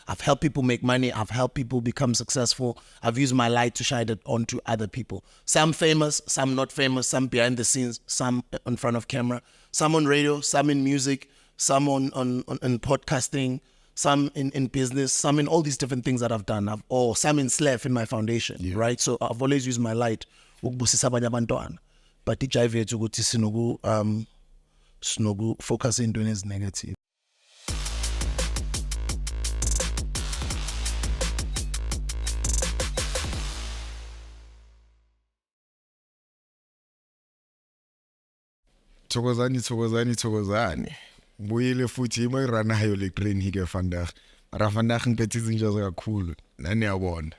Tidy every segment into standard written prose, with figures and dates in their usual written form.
I've helped people make money. I've helped people become successful. I've used my light to shine it onto other people. Some famous, some not famous, some behind the scenes, some in front of camera, some on radio, some in music, some on podcasting, some in business, some in all these different things that I've done, or some in SLEF in my foundation, right? So I've always used my light ukubusisa abanye abantwana. But ijive yethu ukuthi sinoku focus into is negative. Thokozani. Buyile futhi imoyiranayo le train hike vandag. Mara vandag ngiphethe izinto kakhulu. Nani yabona.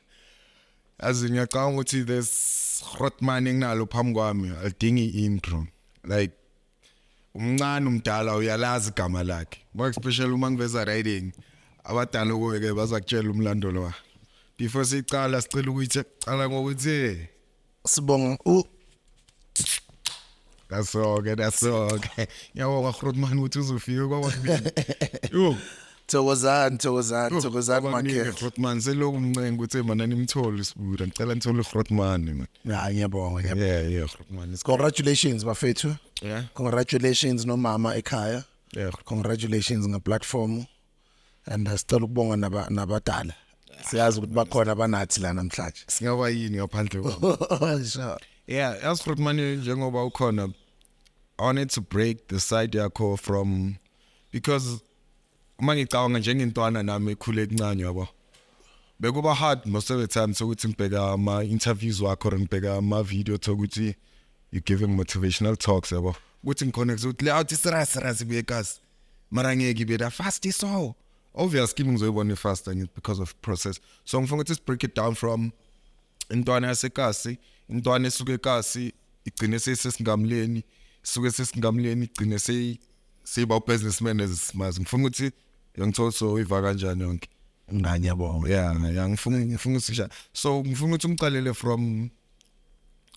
As ngiyacanga ukuthi there's Grotman enginalo phambi kwami alidingi intro. Like umncane umdala uyalazi igama lakhe. More especially uma ngiveza riding. Abadala ke bazakutshela umlando lo. Before sicala sicela ukuthi cala ngokuthi sibonga That's okay. Yabonga Grotman ukuthi uzofika kwakwabili. Yo. Thokozani makhe. Grotman selokhu umncenga ukuthi mana nimthole isibuda. Ngicela nithole Grotman man. Yeah, ngiyabonga. Yeah, Grotman. Congratulations bafethu. Yeah. Congratulations nomama ekhaya. Yeah. Congratulations ngaplatform. And sicela ukubonga nabadala. Siyazi ukuthi bakhona abanathi la namhlanje. Singaba yini ngaphandle kwabo. Sure. Yeah, as Grotman njengoba ukhona, I wanted to break the side yakho from, because uma ngicabanga njengentwana nami ekhule encane yabo. Bekuba hard most of the time sokuthi ngibheka ama interviews wakho or ngibheka ama video ukuthi you giving motivational talks yabo. Ukuthi ngiconnect ukuthi layout serious buyekasi. Mara ngeke ibe da fast so. Obviously ngizoyibona fast because of process. So ngifuna ukuthi break it down from intwana yasekasi, intwana esuke ekasi igcine sesingamleni, suke sesingamleni igcine siba businessman esimazi. Ngifuna ukuthi yangithoso iva kanjani yonke. Ngiyabonga. Yeah, ngifuna ukuthi so ngifuna ukuthi umqalele from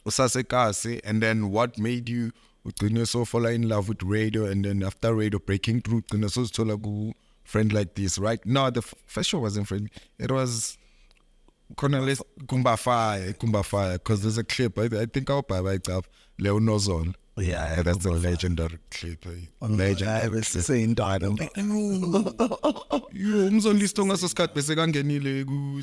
usasekasi, and then what made you ugcine so fall in love with radio, and then after radio breaking through ugcine so sithola ku friend like this, right? No, the first show wasn't friend. It was Cornelis Kumbafaya, because there's a clip. I think I'll buy it up. Leo Nozon. Yeah, that's the legendary clip. I was saying title. You umzonli stonga soskat bese kangenile ku.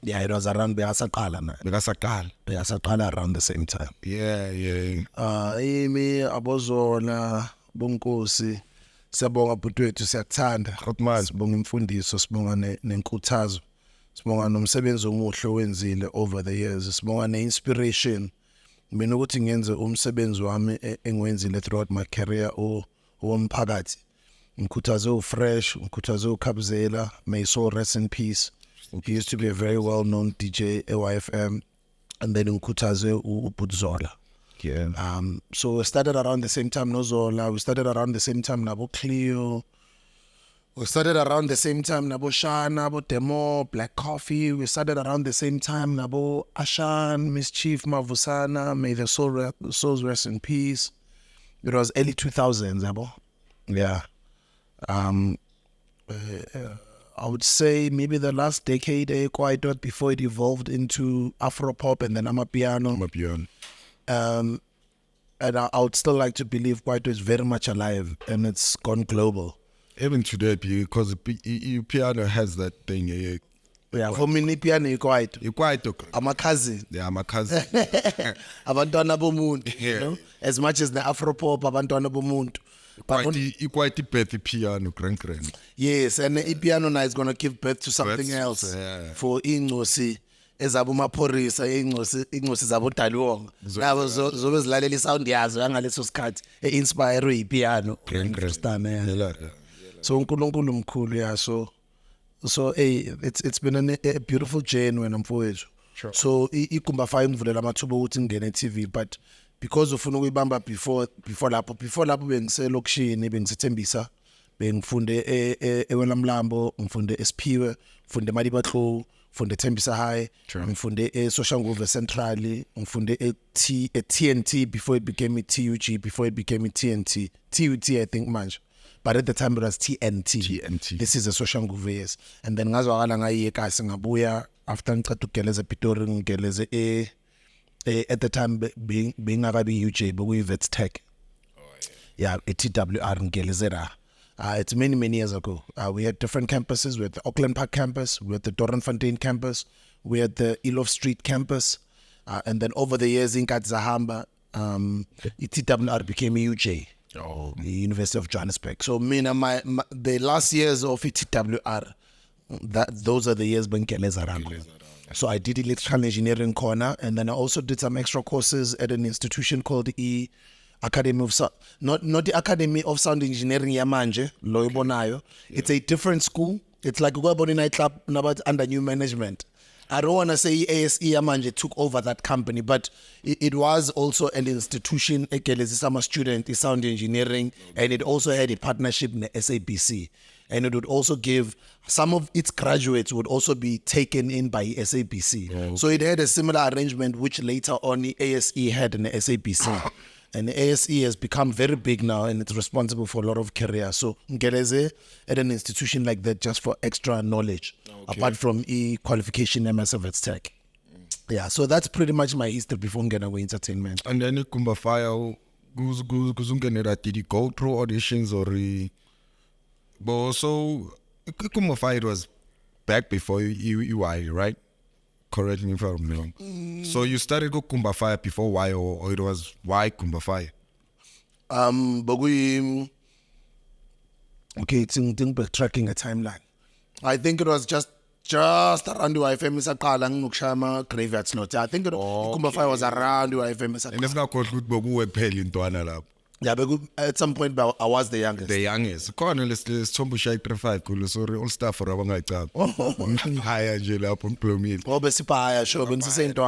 Yeah, it was around Bekasaqala man. Bekasaqala around the same time. Yeah. Imi Abozola Bonkosi. Siyabonga butwethu siyakuthanda. Grotman, sibonga imfundiso, sibonga nenkuthazo. Sibonga nomsebenzi omuhle wenzile over the years. Sibonga ne-inspiration. Mina ukuthi ngenze umsebenzi wami engwenzile throughout my career owomphakathi. Ngikhuthaze uFresh, ngikhuthaze uKhabzela, may his soul rest in peace. He used to be a very well-known DJ at YFM, and then ngikhuthaze uButzola. Yeah. So we started around the same time Nozola, we started around the same time Nabo Cleo. We started around the same time Nabo Shana, Nabo Demo, Black Coffee. We started around the same time Nabo Ashan, Mischief, Mavusana, may the souls rest in peace. It was early 2000s, Nabo. Yeah. I would say maybe the last decade, Kwaito, before it evolved into Afro-pop and then Amapiano. And I would still like to believe Kwaito is very much alive and it's gone global. Even today, because piano has that thing. Yeah, for me, piano is Kwaito. I'm a cousin. Yeah, I'm a cousin. Abantwana bomuntu. Yeah. You know? As much as the Afro-pop, abantwana bomuntu. Quite birth piano, grand. Yes, and the piano now is going to give birth to something else. Yeah. For Ingosi. Ezabumaphorisa ingosi zabo Dalwong nabo zobe zilalela isound yazo ngaleso sikhathi inspire ipiano understand yeah. So uNkulunkulu mkhulu yeah, so hey, it's been a beautiful journey when I'm for it. Sure. So ikumbafa imvulela amathuba ukuthi ngene TV, but because ufuna ukuyibamba before lapho bengiselokishini bengisethembisa bengifunde ewena mlambo ngifunde eSphiwe ngifunde Madibatlo ngifunde Thembisa High, ngifunde eSoshanguve Central, ngifunde TNT before it became TUG, before it became TNT, TUT I think manje, but at the time it was TNT. TNT. This is a social nguvu, yes. And then ngazwakala ngayeka singabuya after ngiceda ugeleza Pitori ngigeleze at the time being akabi UJ but we Vets Tech. Yeah, a TWR ngelezera. It's many years ago. We had different campuses. We had the Auckland Park campus, we had the Doornfontein campus, we had the Elof Street campus, and then over the years in Zahamba, TWR became UJ, the University of Johannesburg. So the last years of TWR, those are the years when Keleza. So I did electrical engineering corner, and then I also did some extra courses at an institution called the Academy of Sound, not the Academy of Sound Engineering Yamanje, Loibonayo. It's a different school. It's like go about a nightclub under new management. I don't want to say ASE Yamanje took over that company, but it was also an institution, a summer student in sound engineering, and it also had a partnership in the SABC. And it would also give some of its graduates would also be taken in by SABC. Okay. So it had a similar arrangement, which later on the ASE had in the SABC. And the ASE has become very big now, and it's responsible for a lot of careers. So Ngeleze at an institution like that just for extra knowledge, apart from qualification MSF Tech. Yeah, so that's pretty much my history before Ngenawe Entertainment. And then Mofaya, did you go through auditions or? But also, Mofaya, it was back before UI, right? Correct me if I'm wrong. So you started with Mofaya before Y, or it was Y Mofaya? But we backtracking a timeline. I think it was just around the YFM Sakala Nukshama Graveyard Slot. I think Mofaya was around the YFM Sakala. And that's not called good Bogu Pell in Tuana. Yeah, but at some point I was the youngest. The youngest. Let's Tombu Shake 5 sorry, all stuff for our night. Higher jail up on Plumid. Oh, Bessipa, sure, but it's the same to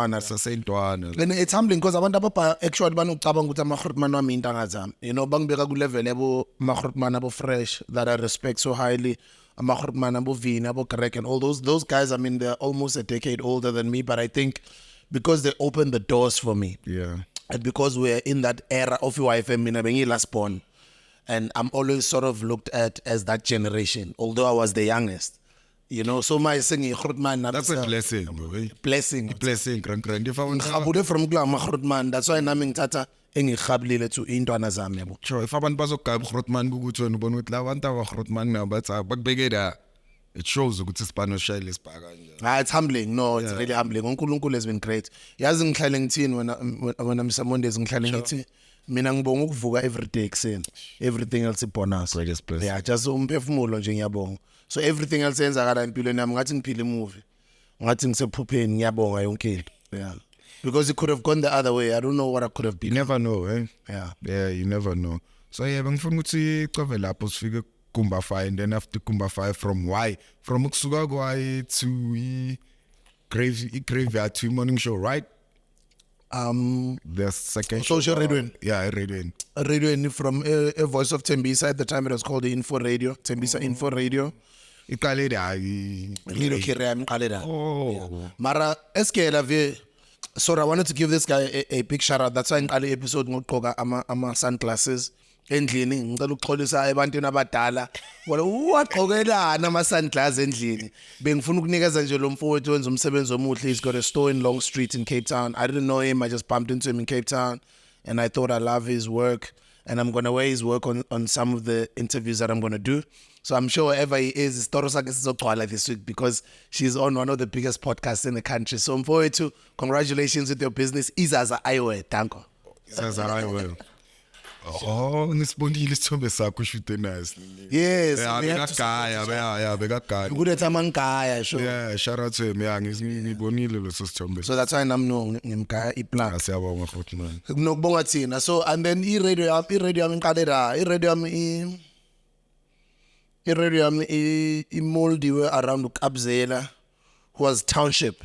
honor. And it's humbling because I want to actually Banu Tabang with a Mahurtman Mintangazam. You know, Bangbega level, Mahurtman abo fresh that I respect so highly. Mahurtman abo Vin, abo Karek, and all those guys, I mean, they're almost a decade older than me, but I think because they opened the doors for me. Yeah. And because we're in that era of UIFM, I last born, and I'm always sort of looked at as that generation, although I was the youngest. You know, so my singing that's a blessing, bro. Blessing. Grand. If I want from Glama, that's why I'm Tata engihablile to intwana zami yabo. Sure, if abantu bazogaba uGrotman ukuthi wena ubona ukuthi la bantu abaGrotman now bathi bakubekela. It shows ukuthi isibhano shayile isibhaka kanje. It's humbling. No, it's really humbling. uNkulunkulu has been great. Yazi ngihlale ngithini when I'm Mondays ngihlale ngithi mina ngibonga ukuvuka every day ekseni. Everything else bonus. Greatest place. Yeah, just umphefumulo nje ngiyabonga. So everything else enzakala empilweni yami ngathi ngiphile imovie. Ngathi ngisephupheni ngiyabonga yonke into. Yeah. Because it could have gone the other way. I don't know what I could have been. You never know, eh? Yeah. Yeah, you never know. So yeah, bangifuna ukuthi cove lapho sifike Mofaya, and then after Mofaya from Y, from Uksuga Y to Graveyard to Morning Show, right? The second social radio. Yeah, radio. Radio from a Voice of Tembisa. At the time it was called the Info Radio. Tembisa Info Radio. Mara SK sorry, I wanted to give this guy a big shout out. That's why in the episode ngoqoka ama sunglasses endlini ngicela ukuxolisa ebantwini abadala wala waqokelana ama sunglasses endlini bengifuna ukunikeza nje lo mfowethu wenza umsebenzi omuhle. He's got a store in Long Street in Cape Town. I didn't know him. I just bumped into him in Cape Town and I thought I love his work and I'm going to wear his work on some of the interviews that I'm going to do. So I'm sure wherever he is, like this week because she's on one of the biggest podcasts in the country. So I'm forward to congratulations with your business. Izaza Aiwe, thank you. Izaza Aiwe. Oh, nisibonile isithombe sakho shute nice. Yes. Yeah, bekagaya. Good time ngaya sure. Yeah, shout out to him. Yeah, ngibonile leso sithombe. So that's why I'm ngimgaya iplug. Siyabonga futhi man. Nokubonga thina. So and then i-radio yami ngiqalela. I-radio yami imoldiwe around uKabzela, who was township,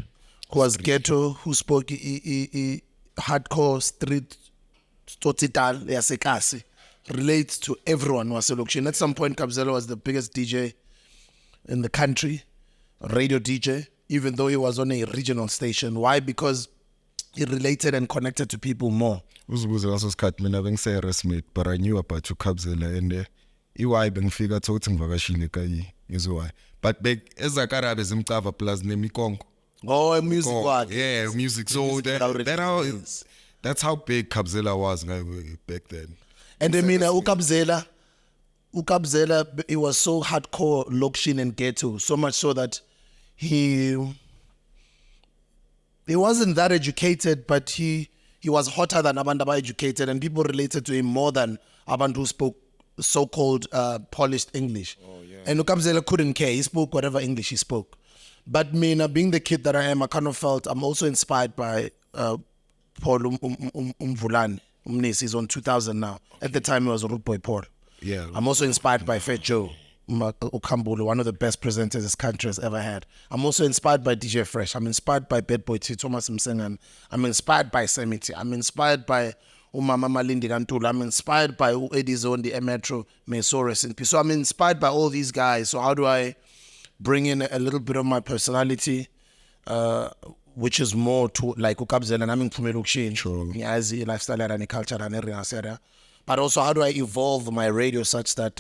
who was ghetto, who spoke hardcore street Totital yasekasi, relates to everyone was selection. At some point Kabzela was the biggest DJ in the country, radio DJ, even though he was on a regional station. Why? Because he related and connected to people more. Uzibuze ngaso sikhathi mina bengiseyresmate, but I knew about uKabzela and iwhy bengifika thokuthi ngivakashile ekhaya ngizwe why but ezakarabe zimcava plus nemikongo Oh, music what? yeah music so that's how big Kabzela was back then. And I mean Ukabzela, he was so hardcore lokshin and ghetto, so much so that he wasn't that educated, but he was hotter than Abandaba educated, and people related to him more than Abantu who spoke so-called polished English. Oh, yeah. And Ukabzela couldn't care. He spoke whatever English he spoke. But me, being the kid that I am, I kind of felt I'm also inspired by Paul Umvulane. He's on 2000 now. At the time, he was Root Boy Paul. Yeah. I'm also inspired by Fat Joe Ukambulu, one of the best presenters this country has ever had. I'm also inspired by DJ Fresh. I'm inspired by Bad Boy T. Thomas Msengan. I'm inspired by Semiti. I'm inspired by Umama Malindi Gantula. I'm inspired by Eddie Zone, the Metro, Mesoris in peace. So I'm inspired by all these guys. So how do I bring in a little bit of my personality, which is more to like Ukabzela and I'm in Kumerukshin, as lifestyle and culture and everything. But also, how do I evolve my radio such that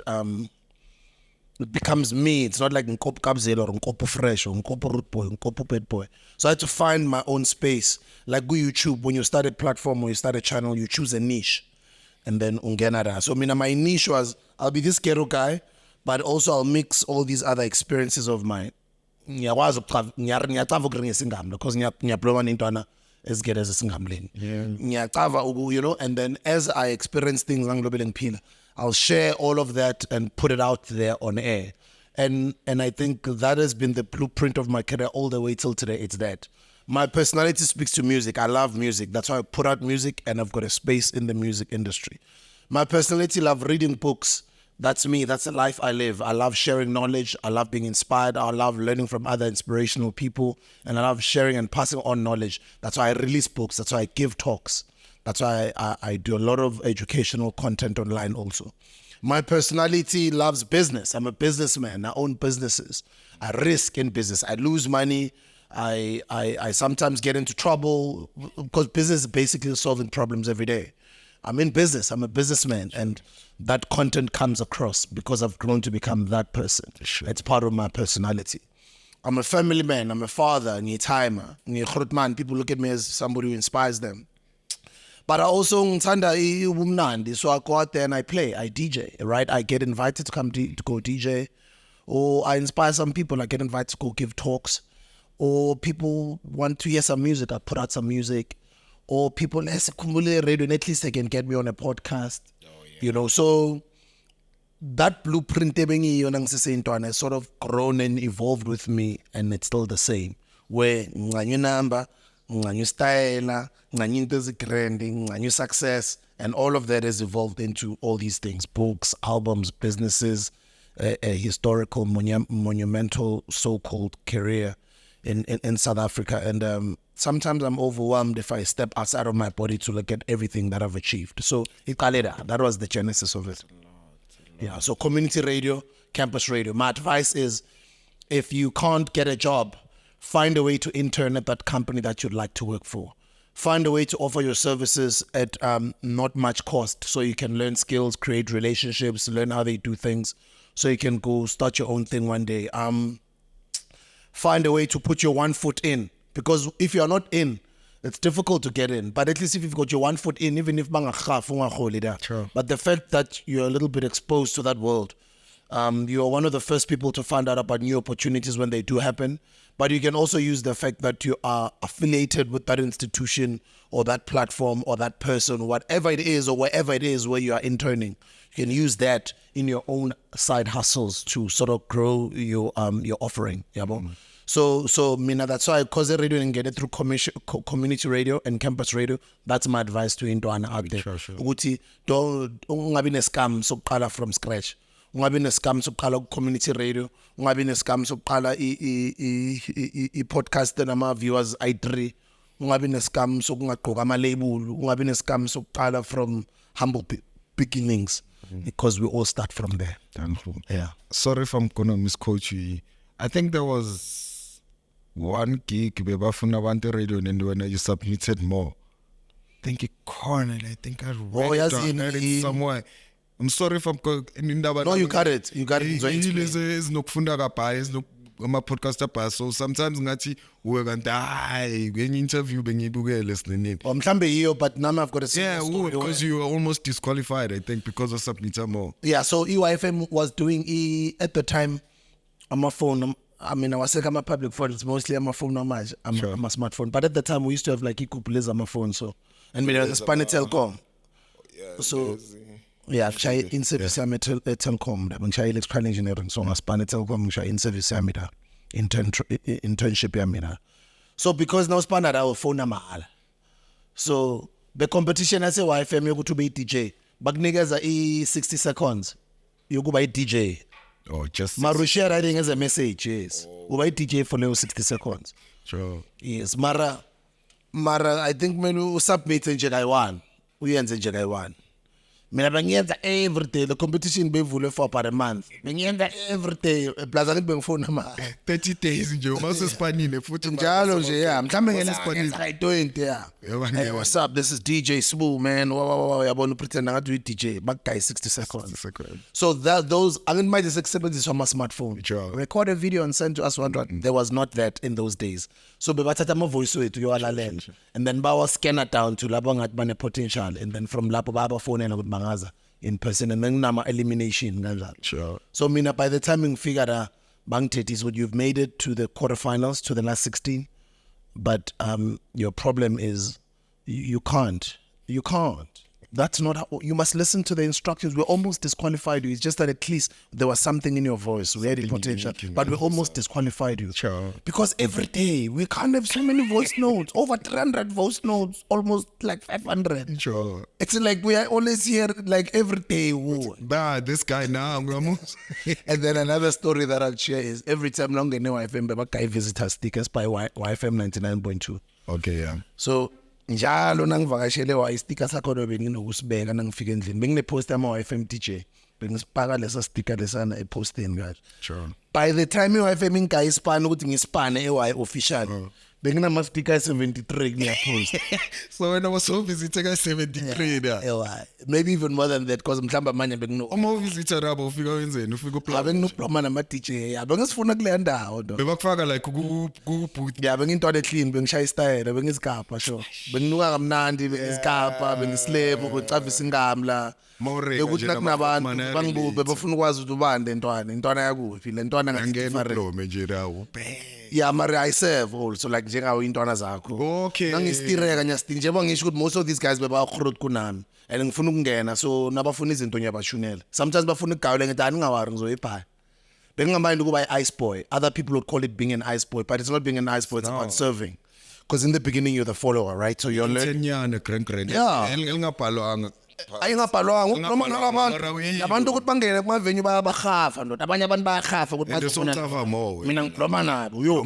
it becomes me? It's not like Nkopo Kabzela or Nkopo Fresh or Nkopo Root Boy, Nkopo Pet Boy. So I had to find my own space. Like YouTube, when you start a platform or you start a channel, you choose a niche and then ungenara. So my niche was, I'll be this ghetto guy, but also I'll mix all these other experiences of mine. Because as good as a singamlin. You know, and then as I experience things, I'll share all of that and put it out there on air. And I think that has been the blueprint of my career all the way till today. It's that. My personality speaks to music. I love music. That's why I put out music and I've got a space in the music industry. My personality love reading books. That's me. That's the life I live. I love sharing knowledge. I love being inspired. I love learning from other inspirational people. And I love sharing and passing on knowledge. That's why I release books. That's why I give talks. That's why I do a lot of educational content online also. My personality loves business. I'm a businessman. I own businesses. I risk in business. I lose money. I sometimes get into trouble because business is basically solving problems every day. I'm in business. I'm a businessman. And that content comes across because I've grown to become that person. Sure. It's part of my personality. I'm a family man. I'm a father. I'm a timer. People look at me as somebody who inspires them. But I also so I go out there and I play. I DJ, right? I get invited to come to go DJ. Or I inspire some people. I get invited to go give talks. Or people want to hear some music. I put out some music. Or people, let's accumulate radio and at least they can get me on a podcast. You know, so that blueprint has sort of grown and evolved with me, and it's still the same. Where new number, new style, new success, and all of that has evolved into all these things: books, albums, businesses, a historical, monumental, so-called career in South Africa. And sometimes I'm overwhelmed if I step outside of my body to look at everything that I've achieved. So that was the genesis of it. Yeah, so community radio, campus radio. My advice is, if you can't get a job, find a way to intern at that company that you'd like to work for. Find a way to offer your services at not much cost, so you can learn skills, create relationships, learn how they do things, so you can go start your own thing one day. Find a way to put your 1 foot in. Because if you're not in, it's difficult to get in. But at least if you've got your 1 foot in, even if True. But the fact that you're a little bit exposed to that world, you're one of the first people to find out about new opportunities when they do happen. But you can also use the fact that you are affiliated with that institution or that platform or that person, whatever it is or wherever it is where you are interning. You can use that in your own side hustles to sort of grow your offering. So Mina, that's why cause radio and get it through community radio and campus radio. That's my advice to Intwana out there. Sure. Uguti don't ungabi nescam sokuqala from scratch. Ungabi nescam sokuqala community radio. Ungabi nescam sokuqala I podcast nama viewers i3. Ungabi nescam sokungaqoka ama label. Ungabi nescam sokuqala from humble beginnings. Because we all start from there. Yeah. Sorry if I'm gonna misquote you. I think there was one gig bebafuna abantu radio and when you submitted more. I think it cornered. I think I read it somewhere. I'm sorry if I'm indaba. No, you got it. You got it. Izinokufunda kabhayi ama-podcast abhayi, so sometimes ngathi uwe kanti hayi kwenye interview bengiyibukele sinini. Mhlambe yiyo, but now I've got to say. Yeah, because you were almost disqualified, I think, because of submitter more. Yeah, so EYFM was doing at the time, on my phone. I mean, I was saying I'm a public phone. It's mostly on my phone, I'm a smartphone. But at the time, we used to have like ikupuliza on my phone. So, and we had a Spanish Telcom. So, yeah, I in service I'm Telcom. I'm electrical engineering. So, I'm Spanish Telcom. I'm in service I'm internship I'm. So, because now Spanish our phone I'm. So, the competition I say YFM you go to be DJ. But niggas are 60 seconds. You go by DJ. Oh, just Marusha writing as a message, yes. Why DJ for 60 seconds? Sure. Yes, Mara, I think when we submit in July 1, we end in July 1. Mina bangiyenza every day. The competition bevule for per month. Bangiyenza every day. Plus I beng phone nama. 30 days nje uma sespanile futhi njalo nje yeah. Mhlambe ngelanga I don't yeah. Hey, what's up? This is DJ Smooth, man. Wow. Yabona pretend ngathi uyi DJ. But guy 60 seconds. So those I mean my disabilities on my smartphone. Sure. Record a video and send to us one. There was not that in those days. So bebathatha ama voice wethu yowalalela. And then bawa scanner down to labo ngathi bane potential, and then from lapho baba phone ukuthi bangaza in person, and then nama elimination kanjalo. Sure. So mina by the time ngifika bangithethe is what you've made it to the quarterfinals, to the last 16, but your problem is you can't. That's not how you must listen to the instructions. We almost disqualified you. It's just that at least there was something in your voice. We had the potential, but we almost disqualified you. Sure. Because every day we can't have so many voice notes, over 300 voice notes, almost like 500. Sure. It's like we are always here like every day. Bah, this guy now, And then another story that I'll share is every time long in YFM, but guy visit her stickers by YFM 99.2. Okay, yeah. So njalo nangivakashele sticker sakho benginosibeka nangifika endlini benginepost ama YFM DJ bengisipaka lesa sticker lesana eposteni kahle. Sure. By the time YFM ingayi span ukuthi ngispane EY official benginama sticker 73 ngiyapost. So when I was so visitor ka 73 yeah. Maybe even more than that because mhlamba manje bengino uma visitor rabo ufika wenzeni ufika uplan benginophloma nama DJ bengisifuna kule ndawo do bebakufaka like ku booth yeah bengintwana clean bengishaya style bengisigapha sure benginuka kamnandi bengisigapha bengislebo ngocavisa ingamla bekuthi nakunabantu bangibube bafuna ukwazi ukuthi ubani lentwana yakuphi lentwana ngangena nje rawo yeah mara I serve also like njengawo intwana zakho okay nangistireka nyastin njengoba ngisho ukuthi most of these guys bebakhurut kunami and ngifuna ukungena so nabafuna izinto nyabashunela sometimes bafuna ukugawula ngithi angawari ngizoyibhala bengingamind ukuba ice boy. Other people would call it being an ice boy, but it's not being an ice boy, it's about serving. Because in the beginning you're the follower, right? So you're learning. Yeah. Ayingabhalwanga abantu ukuthi bangene kuma venue bayabahafa ndoda abanye abantu bayahafa ukuthi mina ngiploma nabo yo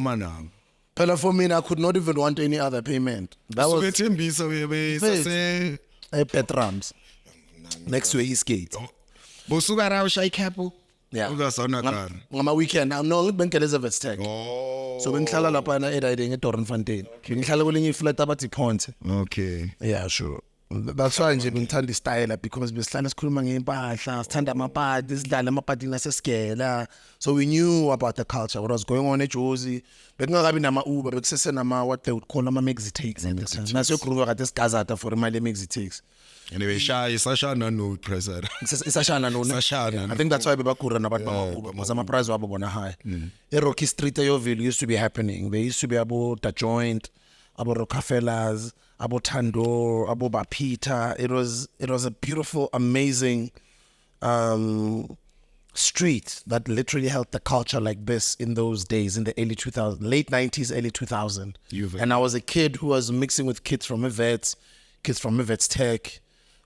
phela for me I could not even want any other payment. That was bethembisa bese Petrams next to Eastgate bosuka rawo shay capo uzasona kana ngama weekend no ngibengele Mzekezeke so bengihlala lapha na eriding eDoornfontein ngihlala kwelinye iflat abathi Ponte. Okay, yeah, sure. That's why nje ngithanda style because besihlala sikhuluma ngempahla sithanda amapati sidlala amapati nasesigela, so we knew about the culture, what was going on eJozi. Bekungakabi nama Uber bekusese nama what they would call ama Mzekezeke naso group kade sigazata for imali Mzekezeke. Anyway, Sashana no pressure. Sashana no. I think that's why bebakura nabantu bakuba because ama price wabo bona high. Rocky Street Yoville used to be happening. There used to be about the joint, about Rockefeller's, about Tando, about Bapita. It was a beautiful, amazing street that literally held the culture like this in those days, in the early 2000s, late 90s, early 2000s. And I was a kid who was mixing with kids from Evets Tech,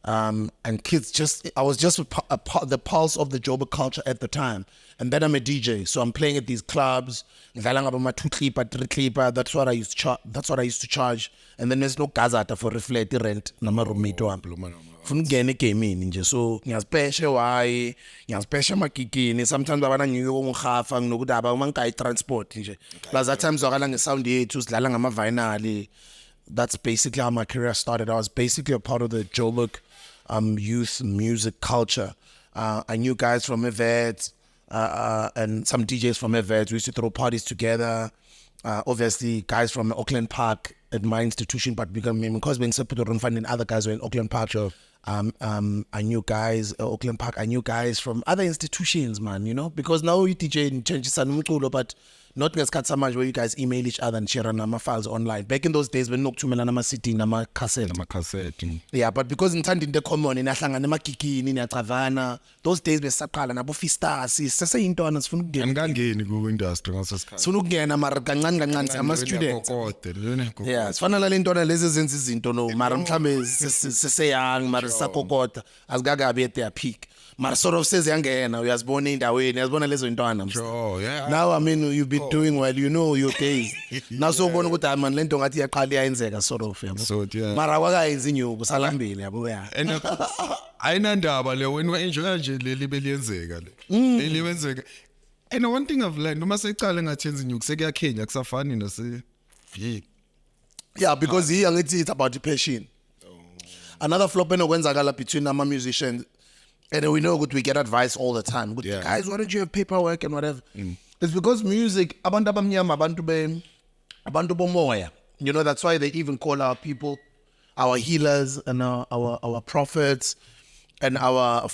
and kids I was just the pulse of the Joburg culture at the time. And then I'm a DJ, so I'm playing at these clubs. That's what I used to charge. And then there's no gazata for reflect rent. Nama roommate wami. Fungene gaming nje, so ngiyazipeshe why, ngiyazipeshe makikini. Sometimes abana ngiyo ngihafa nginokudaba uma ngikai transport nje. Plus that times wakala ngesound yethu sidlala ngama vinyl. That's basically how my career started. I was basically a part of the Joburg youth music culture. I knew guys from Evets, and some DJs from Evets. We used to throw parties together. Obviously, guys from Auckland Park at my institution, but because being separate and finding other guys were in Auckland Park. Sure. I knew guys, Auckland Park, I knew guys from other institutions, man, you know, because now you DJ in changes but not ngesikhathi samanje where you guys email each other and share nama files online. Back in those days when nokuthumela nama CD nama cassette. Yeah, but because ngithanda into common inahlangana emagigini niyachavana, those days besaqala nabo Fistas seseyintwana sifuna ukungena. Angangeni ku industry ngaso sikhathi. Sifuna ukungena mara kancane ama students. Yeah, sifana la lentwana lezi ezenza izinto no mara mhlambe seseyang mara sakokota azigagabi at their peak. Mara sort of says yangena uyazibona indaweni uyazibona lezo intwana. Sure, yeah. Now I mean you've been doing well, you know your days. Now so ubona ukuthi man lento ngathi yaqala iyenzeka sort of yabo. So yeah. Mara wakayenza inyuku salambile yabo ya. And ayinandaba le when we enjoy nje leli beliyenzeka le. Leliyenzeka. And one thing I've learned noma secala ngathenza inyuku sekuyakhenya kusafani nase yeah, because here angithi it's about the passion. Another flop enokwenzakala between ama musicians. And we know we get advice all the time. Yeah. Guys, why don't you have paperwork and whatever? It's because music, abantu abamnyama, abantu bomoya. You know, that's why they even call our people our healers and our prophets and our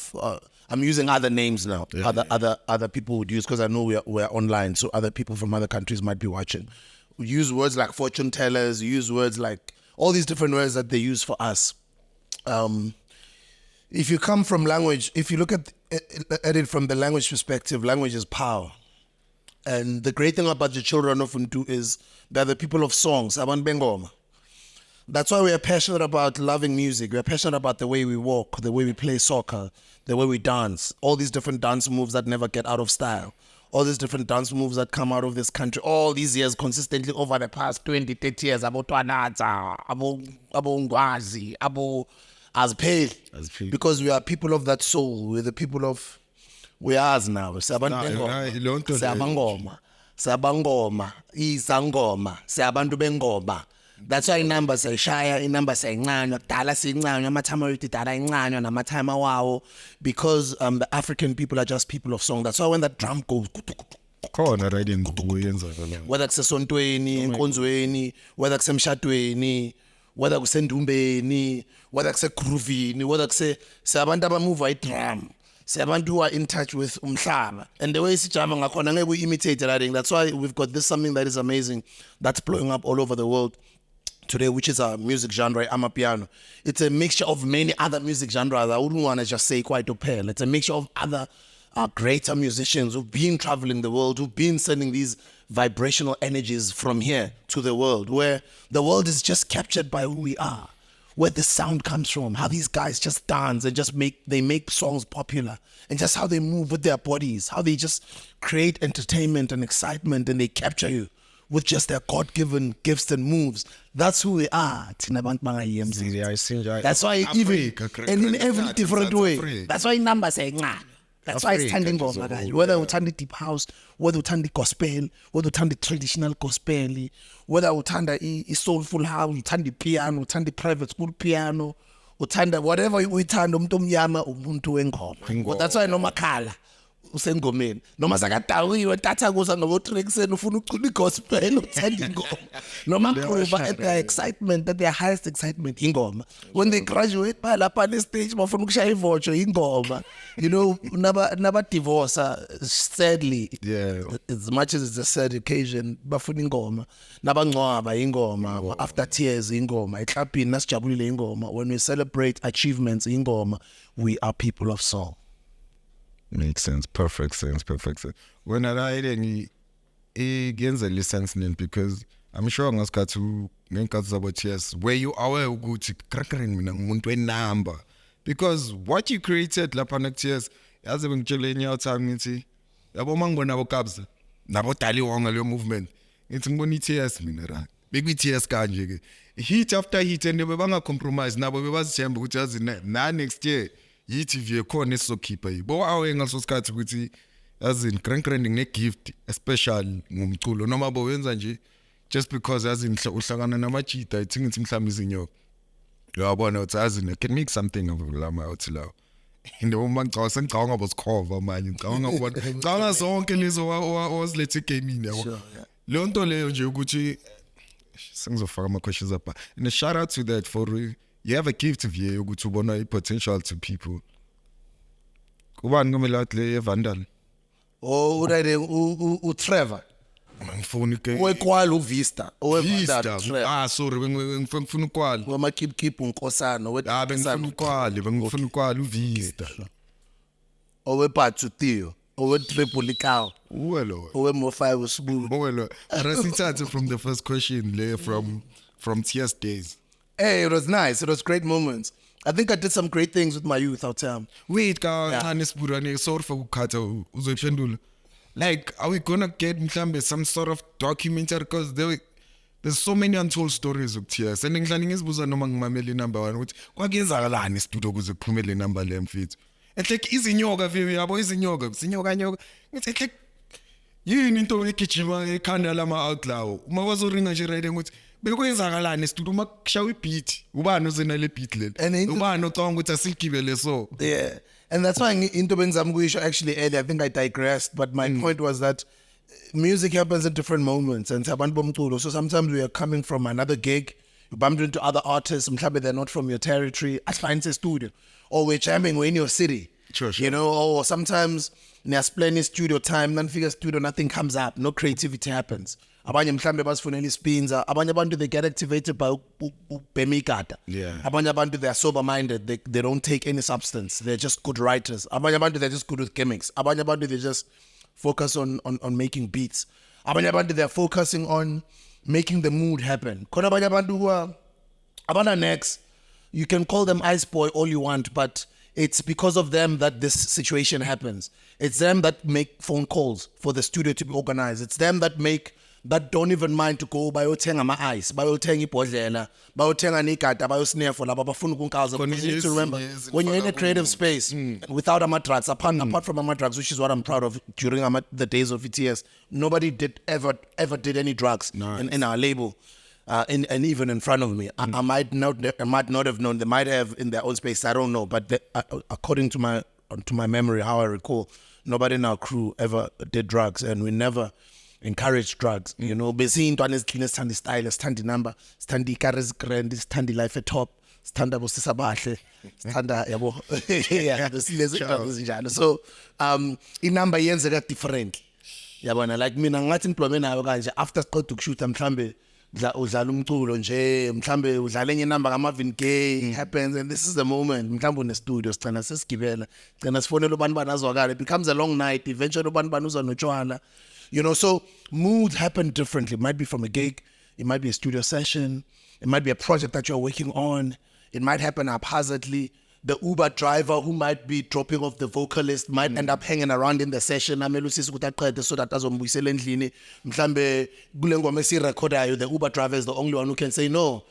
I'm using other names now. Yeah, other people would use because I know we're online, so other people from other countries might be watching. We use words like fortune tellers, we use words like all these different words that they use for us. If you come from language, if you look at it from the language perspective, language is power. And the great thing about the children of Untu is they're the people of songs, abantu bengoma. That's why we are passionate about loving music. We're passionate about the way we walk, the way we play soccer, the way we dance, all these different dance moves that never get out of style, all these different dance moves that come out of this country, all these years consistently over the past 20, 30 years, abo Twanata, abo Ngwazi, abo as pale, because we are people of that soul. We're the people of, we are us now. Sabangoma, Izangoma, Sabantu Bengoma. That's why inamba say shaya, inamba say nganywa, dala si nganywa, amatama yuti dala nganywa, namatama wao, because the African people are just people of song. That's why when that drum goes, whether kusesontweni, enkonzweni, whether kusemshadweni, whether kusendumbeni, whether kusegroovini, whether seabantu abamuva idrum, seabantu who are in touch with umhlaba. And the way sijama ngakhona ngeke we imitate that thing. That's why we've got this something that is amazing that's blowing up all over the world today, which is our music genre, Amapiano. It's a mixture of many other music genres. I wouldn't want to just say Kwaito pale. It's a mixture of other greater musicians who've been traveling the world, who've been sending these vibrational energies from here to the world, where the world is just captured by who we are, where the sound comes from, how these guys just dance and just make songs popular, and just how they move with their bodies, how they just create entertainment and excitement, and they capture you with just their God-given gifts and moves. That's who we are. That's why even, and in every different way, that's why numbers say, nah. That's why it's standing over, whether we turn the deep house, whether we turn the gospel, whether we turn the traditional gospel, whether we turn the soulful house, we turn the piano, we turn the private school piano, we turn the whatever we turn, umuntu wengoma. That's why no makala usengomeni noma zakadawiwe tata kuza ngobo trexeni ufuna ucula igospel uthanda ingoma noma prove at their excitement, at their highest excitement ingoma. When they graduate balapha ne stage bafuna ukushaya ivocho ingoma. You know, naba divorce sadly, yeah, as much as it's a sad occasion bafuna ingoma, nabangcwaba ingoma, after tears ingoma, eklapini nasijabulile ingoma. When we celebrate achievements ingoma, we are people of song. Makes sense. Perfect sense. When I write it gains a listening because I'm sure ngasikhathi about yes where you are ukuthi crackering mina umuntu wenamba, because what you created lapha next years yazi bengitshele enye time ngithi yabo mangibona abo Kabza nabo dali wonga leyo movement ngithi ngibona iTS mina ra bekuyi-TS kanje ke hit after hit and bebanga compromise nabo bebazithemba ukuthi yazi na next year yithi khona esizokhipha yibo awe ngaso sikhathi ukuthi yazi crankrending ne-gift especially ngumculo noma bo wenza nje just because yazi uhlangana namajita I think it's mhlawumbe izinyoka uyabona uthi yazi can make something of lama uthi lawo Noma ngicabanga bosikhova manje ngicabanga zonke lezo wazilethe egamini yabo. Sure, yeah. Leyo nto leyo nje ukuthi sengizofaka ama questions up. And a shout out to that for you have a gift of you ukuthi ubona i-potential to people. Kubani kumele athi le Vandal? Oh, urayde uTrevor. Ngifuna ke Wekwala uVista. Vista. Trevor. Sorry ngifuna ukwala. Wema keep unkosana Bengifuna ukwala uVista. Owepathu Theo. Owetripolical. Well. Mofaya uSBU. Well, Rasitata from the first question there from TS days. Hey, it was nice. It was great moments. I think I did some great things with my youth, I'll tell him. Wait, sorry for ukhatha uzoyiphendula. Like, are we gonna get some sort of documentary? Because there's so many untold stories of TS. And ngihlala ngizibuza noma ngimamele number 1 ukuthi kwakenzakalani studio ukuze kuphumele number le mfethu. It's like izinyoka vele yabo izinyoka. It's like yini into egijima ekhanda lama outlaw. Uma wazoringa nje right ukuthi bekwenzakalani studio uma kushawa ibeat. Ubani ozena le beat leli? Ubani ocanga ukuthi asigibele so. Yeah. And that's why into Benzamguisho actually earlier, I think I digressed, but my point was that music happens at different moments. And so sometimes we are coming from another gig, you bumped into other artists, they're not from your territory, I find a studio. Or we're jamming, we're in your city. Sure. You know, or sometimes there's plenty studio time, then figure studio, nothing comes up, no creativity happens. Abanye mhlambe basifunela ispinza, abanye abantu they get activated by bemikata. Yeah. Abanye abantu they are sober minded, they don't take any substance. They're just good writers. Abanye abantu they're just good with gimmicks. Abanye abantu they just focus on making beats. Abanye abantu they're focusing on making the mood happen. Khona abanye abantu who are abana next, you can call them ice boy all you want, but it's because of them that this situation happens. It's them that make phone calls for the studio to be organized. It's them that don't even mind to go bayothenga ama-ice, bayothenga ibhodlela, bayothenga negata, bayosnefo laba bafuna ukunkaza. You need to remember, when you're in a creative space, without drugs, apart from drugs, which is what I'm proud of during the days of ETS, nobody ever did any drugs in our label. And even in front of me, I might not have known. They might have in their own space. I don't know, but according to my memory, how I recall, nobody in our crew ever did drugs, and we never encouraged drugs. You know, besi intwana eziclean, sithanda style, sithanda number, sithanda cars grand, sithanda life at top, sithanda bosisa bahle, sithanda yabo. Yeah, the so inamba yenzeka different. Yabona, like mina ngathi ngiplobe nayo kanje after siqeda ukushoota mhlambe udlala umculo nje mhlambe udlala enye inamba ngama-Vin Gay happens, and this is the moment mhlambe une studio sigcina sesigibela sigcina sifonela ubani bani azwakala. It becomes a long night, eventually ubani bani uza notshwala. You know, so moods happen differently. It might be from a gig, it might be a studio session, it might be a project that you're working on, it might happen haphazardly. The Uber driver who might be dropping off the vocalist might end up hanging around in the session. So that azombuyisela endlini mhlambe kule ngoma esirecordayo, the Uber driver is the only one who can say no.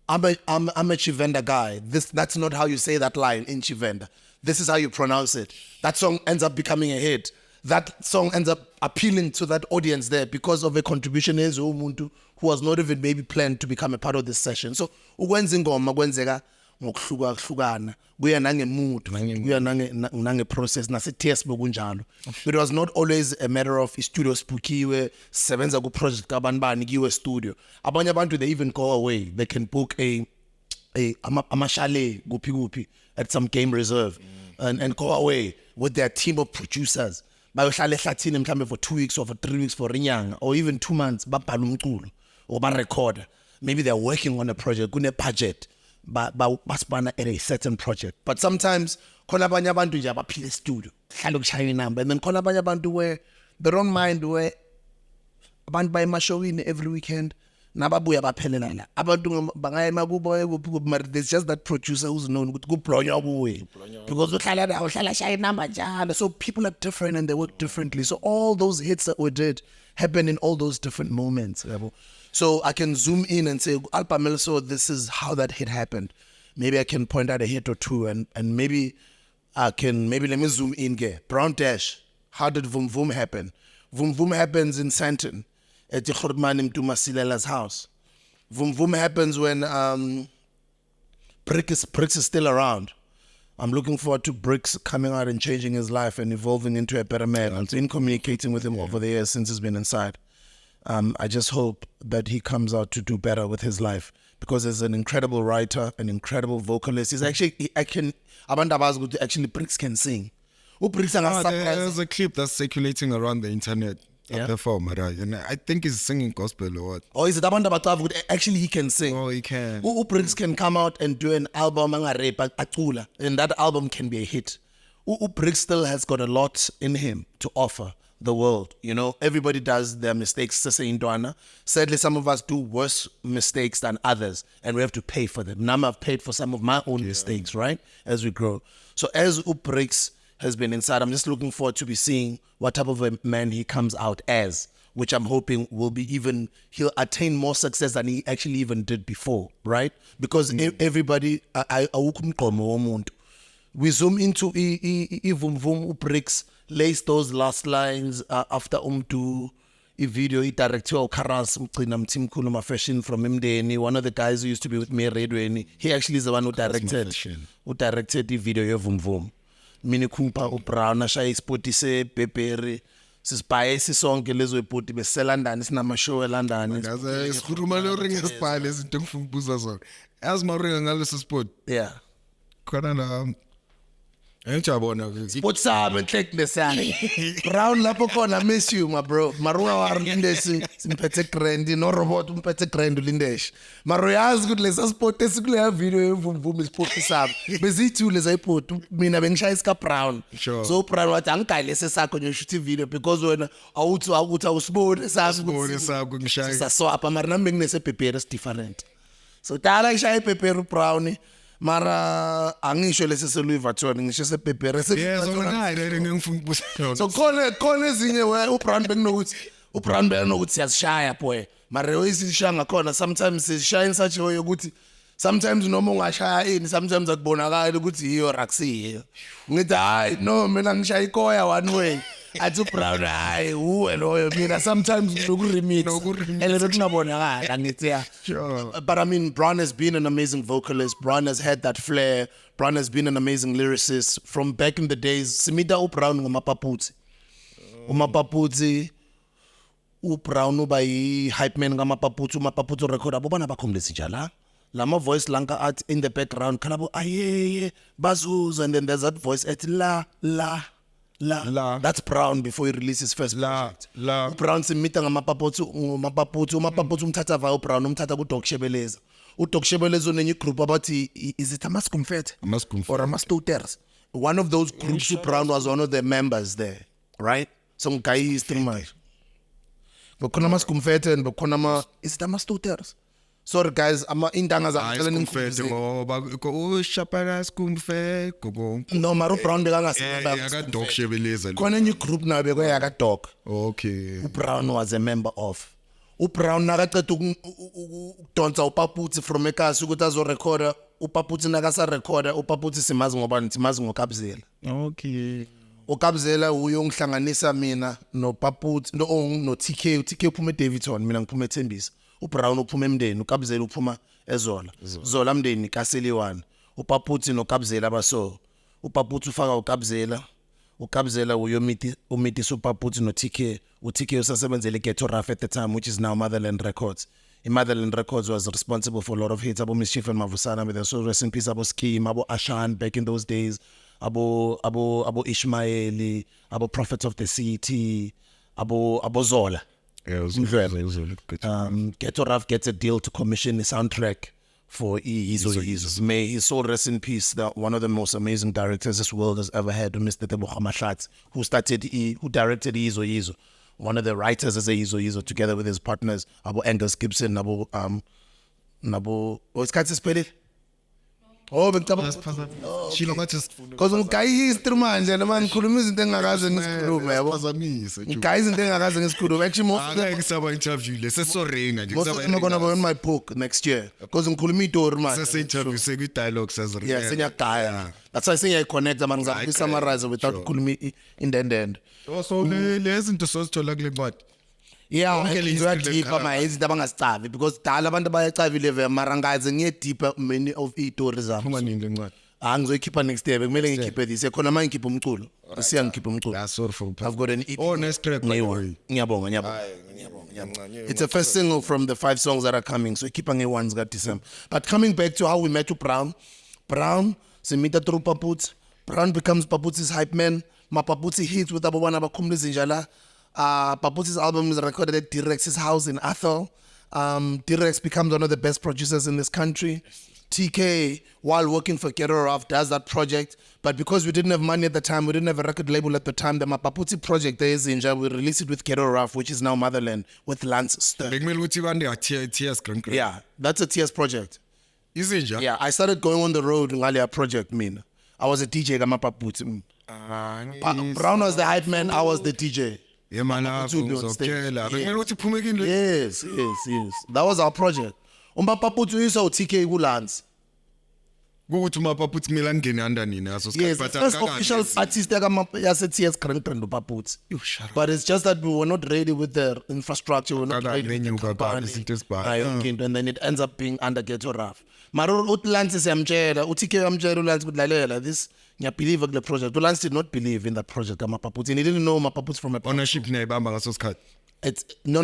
I'm a Chivenda guy. That's not how you say that line in Chivenda. This is how you pronounce it. That song ends up becoming a hit. That song ends up appealing to that audience there because of a contribution who was not even maybe planned to become a part of this session. So ukwenza ingoma kwenzeka ngokuhlukana kuya nangemood, kuya nangeprocess nase-test bokunjalo. It was not always a matter of studio spookiwe sebenza ku-project kabani bani kiwe studio. Abanye abantu they even go away, they can book amashale kuphi at some game reserve and go away with their team of producers. Bayohlala ehlathini mhlambe for 2 weeks or for 3 weeks for inyanga or even 2 months babhala umculo or ba-recorder. Maybe they're working on a project, kune budget. Basibana at a certain project. But sometimes khona abanye abantu nje abaphila e-studio hlala ukushaya inamba, and then khona abanye abantu where they don't mind, where abantu baye emashowini every weekend nababuya baphelela la abantu bangaya emakubo but there's just that producer who's known ukuthi kublonywa kuwe because uhlala shaya inamba njalo. So people are different and they work differently. So all those hits that we did happen in all those different moments. So I can zoom in and say, Alpamel, so this is how that hit happened. Maybe I can point out a hit or two, and maybe let me zoom in here. Brown Dash, how did Vum Vum happen? Vum Vum happens in Santon, at Khurman Mtuma Silela's house. Vum Vum happens when Bricks is still around. I'm looking forward to Bricks coming out and changing his life and evolving into a better man. I've been communicating with him over the years since he's been inside. I just hope that he comes out to do better with his life, because he's an incredible writer, an incredible vocalist. He's actually, actually Bricks can sing. There's a clip that's circulating around the internet. Perform, and I think he's singing gospel or what. Or is it actually he can sing? Oh, he can. Bricks can come out and do an album and that album can be a hit. Bricks still has got a lot in him to offer the world. You know, everybody does their mistakes. Sadly, some of us do worse mistakes than others, and we have to pay for them. Now I've paid for some of my own mistakes, right? As we grow. So as Bricks has been inside, I'm just looking forward to be seeing what type of a man he comes out as, which I'm hoping will be he'll attain more success than he actually even did before, right? Because everybody, we zoom into Bricks, lays those last lines after video director Karas Tim Kuluma Fashion from Mdeni, one of the guys who used to be with me radio. He actually is the one who directed the video of Vum. Mini kumpa uBrown ashaya ispoti sePeperi sisibaye sisonke lezo ipoti beseLondon sinamashow eLondon ngaze sikhuluma lo ring esibhale izinto engifuna ukubuza zona yazi maringa ngaleso sport khona la engijabona sport sami enhlek lesana Brown lapho khona miss you my bro marunga warindesi simphethe grand no robot umphethe grand ulindeshi maro yazi ukuthi lesa sport esikule video yevumvuma isport sami bezithule zayiport mina bengishaya iska Brown so Brown wathi angigale sesakho nje shoot video because wena awuthi awusibone sakho ngishaya saswapa mara nami nginesepeperi is different so dala ngishaya ipeperi Brown mara angisho lesi seLouis Vuitton ngisho sepeperi ngifuna ukubuza so khona ezinye uBrown bekunokuthi siyashaya boy mara oyisishaya ngakhona sometimes sishaya in such a way ukuthi sometimes noma ungashaya ini sometimes akubonakala ukuthi iyo raksiyo ngithi hayi no mina ngishaya ikoya one way athi uBrown hayi uwe loyo mina sometimes ngokuremix elelo kunabonakala ngithi but I mean Brown has been an amazing vocalist. Brown has had that flair. Brown has been an amazing lyricist from back in the days. Simita uBrown ngomapaputsi uBrown uba yi-hype man ngamapaputsi umapaputsi record abo bana bakhombisa njala lama voice lanka at in the background khalabo ayeye bazuza and then there's that voice at la that's Brown before he released his first project. Brown simita ngamapaputsi umthatha va uBrown umthatha kuDoc Shebeleza. uDoc Shebeleza unenye group abathi is it Amaskumfete or Amastoters? One of those groups Brown was one of the members there, right? Some guy is still my Bekhona Amaskumfete and bekhona is it Amastoters? Sorry guys, indanga zami ngoba uShapara Skumfe gogo no maro Brown bekangasebenza akaDoc Shebeleza khona enye group nayo bekuyaka Doc. Okay. uBrown was a member of. uBrown nakaqeda ukudonsa uPaputsi from ekhaya ukuthi azorecorda uPaputsi nakasa recorda uPaputsi simazi ngoba simazi ngoKabzela. Okay. uKabzela uyo ngihlanganisa mina noPaputsi no TK uphuma eDavidson mina ngiphuma eThembisa. uBrown uphuma eMndeni uKabzela uphuma eZola Mndeni kaSeliwana uPaputsi noKabzela abaso uPaputsi ufaka uKabzela umiti uPaputsi noTK uTK usasebenzele Ghetto Rough at the time, which is now Motherland Records. Motherland Records was responsible for a lot of hits abo Mischief and Mavusana with so rest in peace abo Scheme abo Ashan back in those days abo Ishmaeli abo Prophets of the City abo Zola. Ghetto Rough gets a deal to commission a soundtrack for Izo. May his soul rest in peace. One of the most amazing directors this world has ever had, Mr. Tebogo Mashatsi, who directed Izo. One of the writers as Izo together with his partners, Abo Angus Gibson, Nabo what's Katsi spell it? Oh, Shilo ngathi because ungayi history manje man ngikhuluma izinto engakaze ngisikhulume yabo guys izinto engakaze ngisikhulume actually ngisaba interview le sesorenga nje I'm going to be in my book next year because ngikhuluma itori manje interview sekwi dialogue says yeah senyagaya that's why sengiyiconnect man ngizama summarize without ukukhuluma indendende so lezi zinto sozithola kule ncwadi. Yeah, deeper my izinto abangasicavi because dala abantu bayacavile mara ngaze ngiye deeper many of itori zami. Kumaningi lencwadi. Angizoyikhipha next year bekumele ngikhiphe this year khona manje ngikhipha umculo siyangikhipha umculo. That's sort of I've got an EP. Oh, next track. Ngiyabonga. It's the first single from the 5 songs that are coming, so keep on ones got December. But coming back to how we met to Brown, Simita through Paput, Brown becomes Paputi's hype man. Mapaputi hits with Ababana Bakumli Zinjala. Paputi's album is recorded at T-Rex's house in Athol. T-Rex becomes one of the best producers in this country. TK, while working for Ghetto Raf, does that project. But because we didn't have money at the time, we didn't have a record label at the time, the Mapaputi project, there is Zinja, we released it with Ghetto Raf, which is now Motherland, with Lance Stir. Yeah, that's a TS project. Is it? Yeah, I started going on the road in Galia project, mean. I was a DJ at Mapaputi. Brown was the hype man, I was the DJ. Yeah, man, Yes. That was our project. Mapaputi is so TK Gulans. Yes, the first official artist TS Paputi. But it's just that we were not ready with the infrastructure, we were not ready with the company. And then it ends up being under Ghetto Raf. Maro Utlans is TK Ulans would lalela this. I believe in the project. Ulans did not believe in that project. Mapaputi. He didn't know Mapaputi from a ownership. It's no,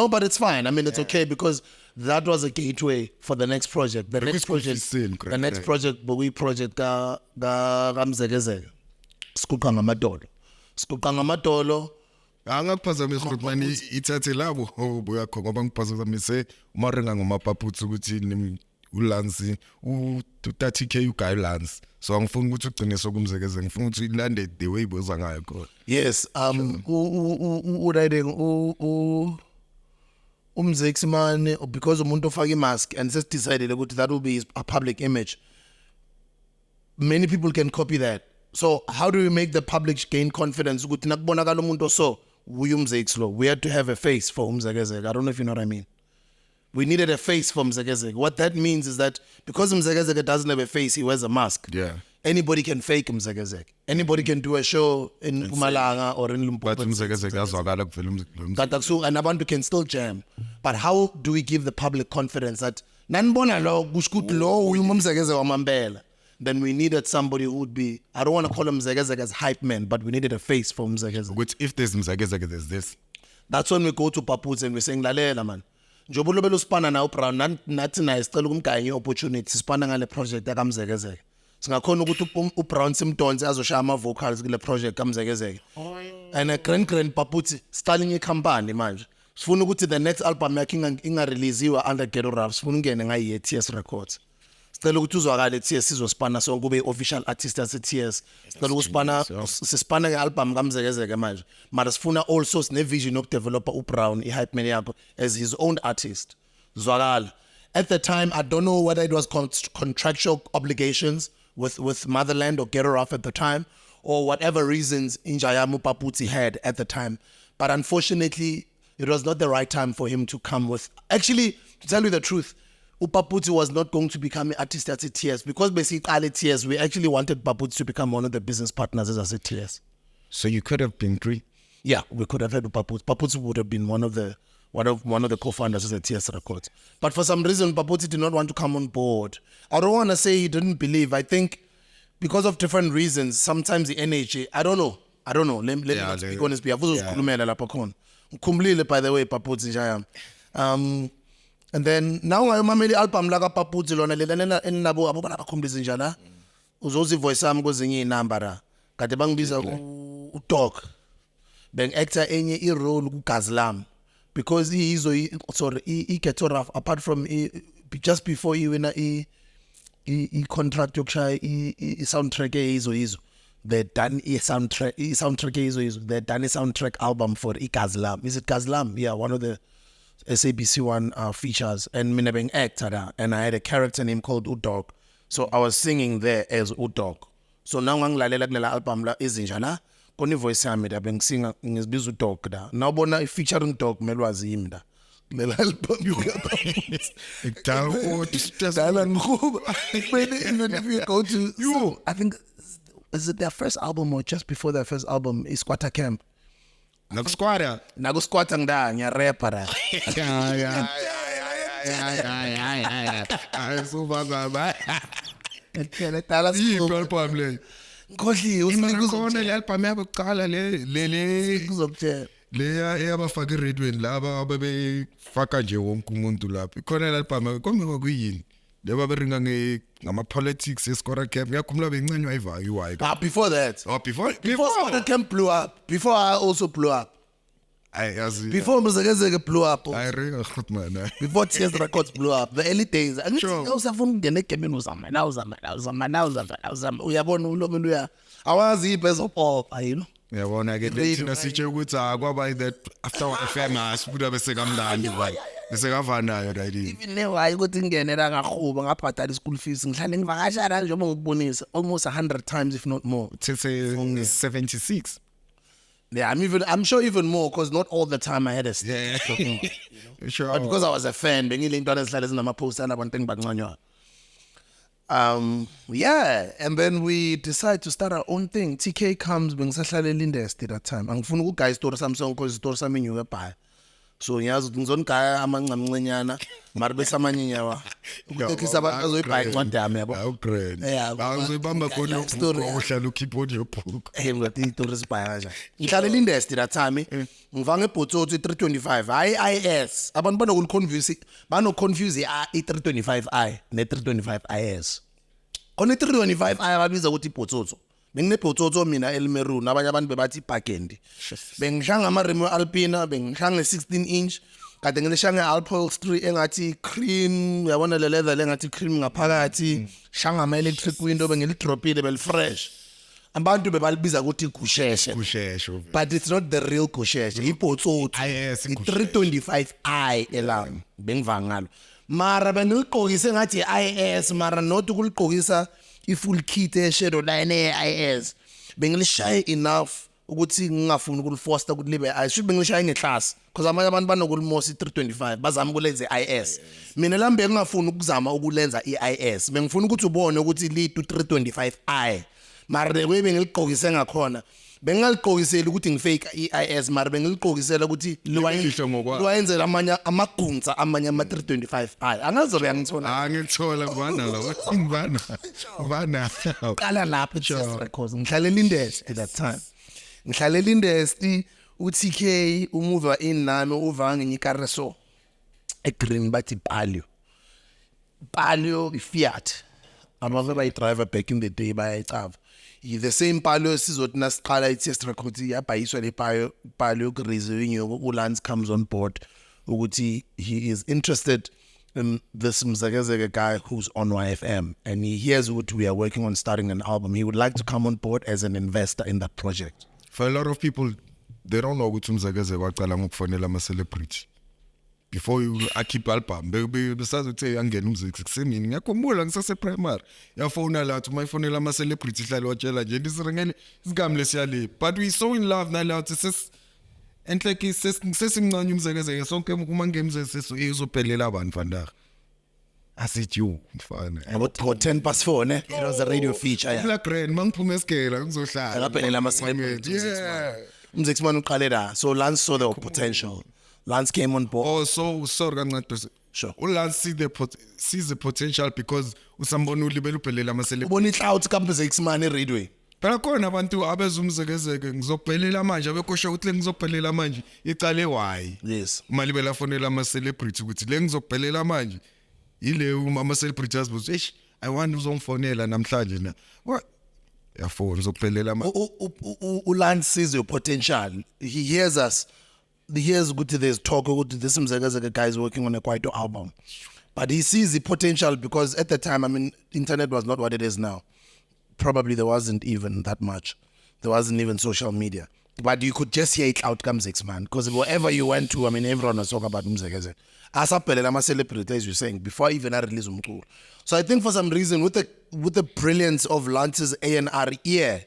but it's fine. I mean, it's okay because that was a gateway for the next project. The next project, but we project Mzekezeke. Skukanga Madolo. Angakuphazamisa ukuthi manje ithathe labo ngoba ngiphazamise umarenga ngomapaputhi ukuthi uLansi u30k uguy Lance. So angifuni ukuthi ugcine sokumzekeze, ngifuna ukuthi ilande the way iboza ngayo khona. Yes, umzeksimane because umuntu ofaka imask and just decided that will be a public image. Many people can copy that. So how do we make the public gain confidence? We had to have a face for Mzekezeke. I don't know if you know what I mean. We needed a face for Mzekezeke. What that means is that because Mzekezeke doesn't have a face, he wears a mask. Yeah. Anybody can fake Mzekezeke. Anybody can do a show in Mpumalanga or in Limpopo. And Abantu can still jam. But how do we give the public confidence that then we needed somebody who would be, I don't want to call him Mzekezeke as hype man, but we needed a face for Mzekezeke. Which if there's Mzekezeke, there's this. That's when we go to Paputs and we're saying, Lalela man. Joburg belo spana na uBrown nathi naye sicela ukumganye opportunity sipana ngale project yakamzekezeke. Singakhona ukuthi uBrown simdonse azoshaya ama vocals kule project kamzekezeke. And a grand Paputi starting a company manje. Sifuna ukuthi the next album yakhe inga-releasiwa under Ghetto Rap, sifuna ungene ngayi TS Records. Sicela ukuthi uzwakale TS sizospana so kube official artist yase TS. Sicela ukuspana sispana ngealbum kamzekezeke manje. Mara sifuna also sine vision yokudevelopa uBrown ihype man yakho as his own artist. Zwakala. At the time I don't know whether it was contractual obligations with Motherland or Ghetto Rap at the time or whatever reasons Injayamu Paputi had at the time. But unfortunately it was not the right time for him to come with. Actually, to tell you the truth, Paputi was not going to become an artist at TS because basically TS, we actually wanted Paputi to become one of the business partners as a TS. So you could have been three? Yeah, we could have had Paputi. Paputi would have been one of the co-founders as a TS Records. But for some reason, Paputi did not want to come on board. I don't want to say he didn't believe. I think because of different reasons, sometimes the energy, I don't know. Let me speak honest. By the way, Paputi Jayam. And then now I mameli album laga Paputi lona lelana enabo abobana bakhumbiza njana uzozi voice yami kwezinye inambara kade bangibiza uDog beng actor enye irole kuGazlam because he is he Ghetto Rap apart from just before he win a contract yokushaya I soundtrack eyizo they done a soundtrack eyizo they done a soundtrack album for Gazlam. Is it Gazlam? Yeah, one of the SABC one features, and mina being actor and I had a character name called Udog, so I was singing there as Udog. So now ngangilalela kulela album la izinjana koni voice yami da bengisinga ngizibiza Udog da now bona featuring Dog melwazi yimi da kulela album even if you go to I think is it their first album or just before their first album is Squatter Camp. Nakusquatter ngda ngiyarapper da. Yiphi album le? Khohliwe Khona le album yabo kuqala le uzokutshela. leya eyabafaka eradweni laba abebefaka nje wonke umuntu lapho. Khona le album kombe kuyini? Leba beringa ngama politics escora camp. Ngiyakhumula bencanywa iwayi. Before that. Oh, before Squatter Camp blew up. Before I also blew up. Before Mzekezeke blew up. I ring a man. Before TS Records blew up. The early days. And Sure. usafuna ukungena egemini uzama. Uyabona ulo muntu uya. Awazi ibest of all, you know. Yabona ke thina sitshe ukuthi akwaba that after one famous buda bese kamnandi bayi. Bese kavanayo right. Even now hayi ukuthi ngingenela ngakhuba ngabhadala school fees ngihlale ngivakasha la njengoba ngikubonisa almost 100 times if not more. It's 76. Yeah, I'm sure even more because not all the time I had a Yeah. Sure. but because I was a fan, bengile intwana ezihlale zinama poster nabantu engibancanywa. Yeah, and then we decide to start our own thing. TK comes bengisahlalela industry that time. Angifuna ukuguy story Samsung because story sami nyuke bhaya. So ngiyazi ukuthi ngizongaya amancamncenyana mara bese amanyenyawa. Ukuteklisa abantu azoyibhaya incwadi yami yabo. How great. Yeah. Awuzibamba khona uhlala ukhipha on your book. Ngathi istory sibhaya kanjani. Ngihlalela industry that time. Ngivanga ebhotsotso 325. Hayi IS. Abantu banoconfuse i325i ne325 IS. Khona i325i ababiza ukuthi ibhotsotso. Benginebhotsotso mina elmerun abanye abantu bebathi ipakendi. Bengihlanga amaremo alpina, bengihlanga 16 inch. Kade ngilishanga upholstery engathi cream, uyabona le leather engathi cream ngaphakathi. Shanga ama electric window bengilidropile belfresh. Abantu bebalibiza ukuthi kusheshe. But it's not the real kusheshe. Ibhotsotso. IS i325i elam bengivanga ngalo. Mara bengiliqokise ngathi IS mara not ukuliqokisa i-full kit shadow line IS. Bengilishaya enough ukuthi ngingafuni ukulifoster ukuthi libe I should bengilishaya ngeclass because amanye abantu banokulimosa i325 bazama ukulenza IS. Mina lambe ngingafuni ukuzama ukulenza iIS. Bengifuna ukuthi ubone ukuthi litu 325i. Mara bengiliqokise ngakhona. Bengaliqokisela ukuthi ngifake iIS mara bengiliqokisela ukuthi liwayenzela amanye amagunza amanye ama325i. Angazobe ngithola. Ngithola ngibana. Qala lapha just records. Ngihlalela industry at that time. Ngihlalela industry uTK umuva in nami uvanga ngikareso egreen bathi Palio iFiat. Amave by driver back in the day bayayicava. The same Palio sizothi nasiqala iTest records yabhayiswa le Palio kureserve uLance comes on board ukuthi he is interested in this Mzekezeke guy who's on YFM and he hears what we are working on starting an album. He would like to come on board as an investor in that project. For a lot of people, they don't know ukuthi Mzekezeke waqala ngokufonela ama celebrity. Before you keep album, besazi ukuthi angena Mzekezeke semini ngiyakhumbula ngisase primary. Yafona la to my fonela ama celebrity hlala watshela nje ndisirengene isigami lesiyale. But we so in love now sis enhleki sesimncane Mzekezeke sonke uma ngemzekezo izophelela abantu vandaag. Asithi you mfana. About 4:10 ne? It was a radio feature. Yeah. La grand mangiphume esikela ngizohlala. Ngaphelela ama celebrities. Yeah. Mzekezeke uqale la. So Lance saw the potential. Lance came on board. Oh, so kancane. Sure. Lance sees the potential because usambona ulibele uphelela ama celebrity. Ubona iCloud kaMzekezeke man eRadway. Phela khona abantu abezumzekezeke ngizophelela manje abekosha ukuthi ngizophelela manje icale why. Yes. Uma libela fonela ama celebrity ukuthi le ngizophelela manje ile ama celebrities buthi eish I want uzongifonela namhlanje na. What? Yafona uzophelela manje. Lance sees your potential. He hears us. He hears ukuthi there's talk ukuthi this Mzekezeke guy is working on a Kwaito album. But he sees the potential because at the time, I mean, internet was not what it is now. Probably there wasn't even that much. There wasn't even social media. But you could just hear it out comes man. Because wherever you went to, I mean, everyone was talking about Mzekezeke. Asapele ama celebrity, as you're saying, before even I release umculo. So I think for some reason, with the brilliance of Lance's A&R ear,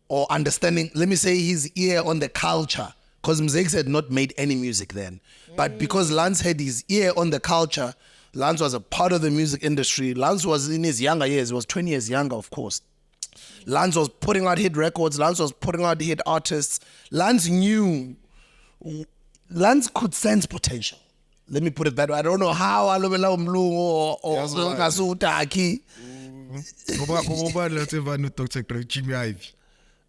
or understanding, let me say his ear on the culture, because Mzekezeke had not made any music then. But because Lance had his ear on the culture, Lance was a part of the music industry. Lance was in his younger years. He was 20 years younger, of course. Lance was putting out hit records. Lance was putting out hit artists. Lance could sense potential. Let me put it that way. I don't know how alobela umlungu or Kasutaki. Ngoba let's say van Dr. Jimmy Ivy.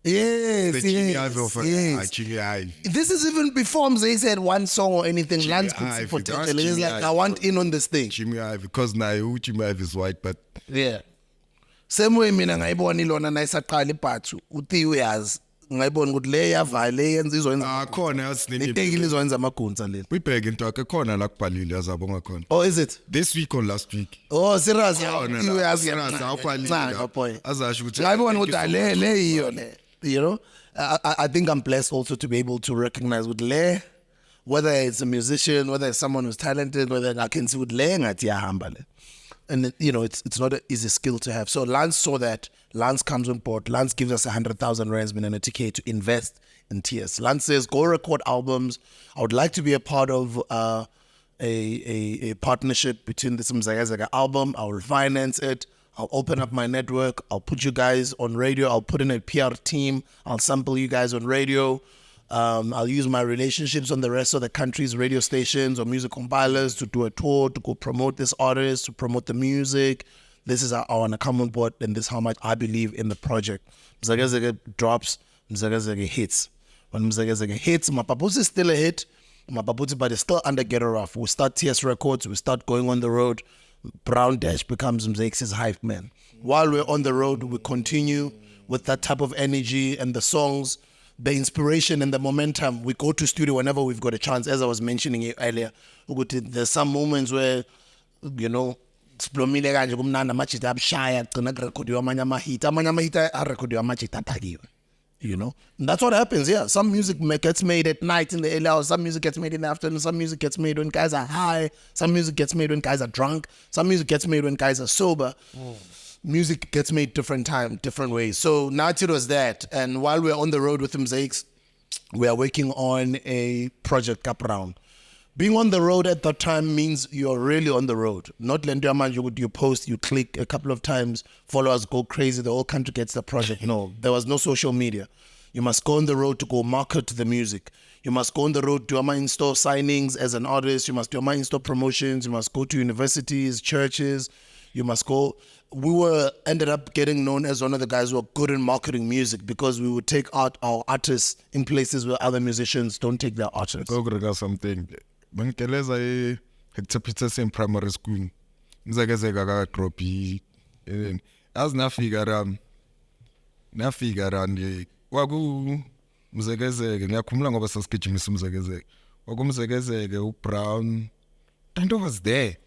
Yes, The Jimmy yes, Ivy of yes. Jimmy Ivy. This is even before Mzee said one song or anything. Jimmy Lance Ivy, puts that's potential. He's Jimmy like, Ivy. I want in on this thing. Jimmy Ivy, because now Jimmy Ivy is white, but Yeah. Same way mina ngayibona ilona nayisaqala ibhathu uthi uyazi ngayibona ukuthi le yava le yenza izoyenza khona yasinini. letekile izoyenza amagunza leli. Uyibheke into yakhe khona la kubhalile yazabonga khona. Oh, is it? This week or last week. Oh, serious. Uyazi awubhalile. azasho ukuthi Ngayibona ukuthi le yiyo le. You know, I think I'm blessed also to be able to recognize with le, whether it's a musician, whether it's someone who's talented, whether I can see with le ngathi yahamba le. And you know, it's not an easy skill to have. So Lance saw that. Lance comes on board. Lance gives us 100,000 rands and a ticket to invest in TS. Lance says, go record albums. I would like to be a part of a partnership between this Mzekezeke album. I will finance it. I'll open up my network. I'll put you guys on radio. I'll put in a PR team. I'll sample you guys on radio. I'll use my relationships on the rest of the country's radio stations or music compilers to do a tour, to go promote this artist, to promote the music. This is how I want to come on board, and this is how much I believe in the project. Mzekezeke drops, Mzekezeke hits. When Mzekezeke hits, Mapaputi is still a hit. Mapaputi, but it's still under Get Her Off. We start TS Records, we start going on the road. Brown Dash becomes Mzeke's hype man. While we're on the road, we continue with that type of energy and the songs, the inspiration and the momentum. We go to studio whenever we've got a chance. As I was mentioning earlier, there's some moments where, you know, siplomile kanje kumnandi amajita abushaya gcina kurekhodiwa amanye amahit arekhodiwa amajita atakiwe. You know, and that's what happens. Yeah, some music gets made at night in the early hours. Some music gets made in the afternoon. Some music gets made when guys are high. Some music gets made when guys are drunk. Some music gets made when guys are sober. Music gets made different ways. So Natil was that. And while we're on the road with Mzekes, we are working on a project Cap Round. Being on the road at that time means you're really on the road. Not you post, you click a couple of times, followers go crazy, the whole country gets the project. No, there was no social media. You must go on the road to go market the music. You must go on the road to do in-store signings as an artist. You must do in-store promotions. You must go to universities, churches. You must go. We ended up getting known as one of the guys who are good in marketing music because we would take out our artists in places where other musicians don't take their artists. Go something. Bankeleza Hector Peterson primary school. Mzekezeke akadropi. As nafika waku Mzekezeke ngiyakhumula ngoba sasigijimisa Mzekezeke. Wakumzekezeke uBrown. Tanto was there.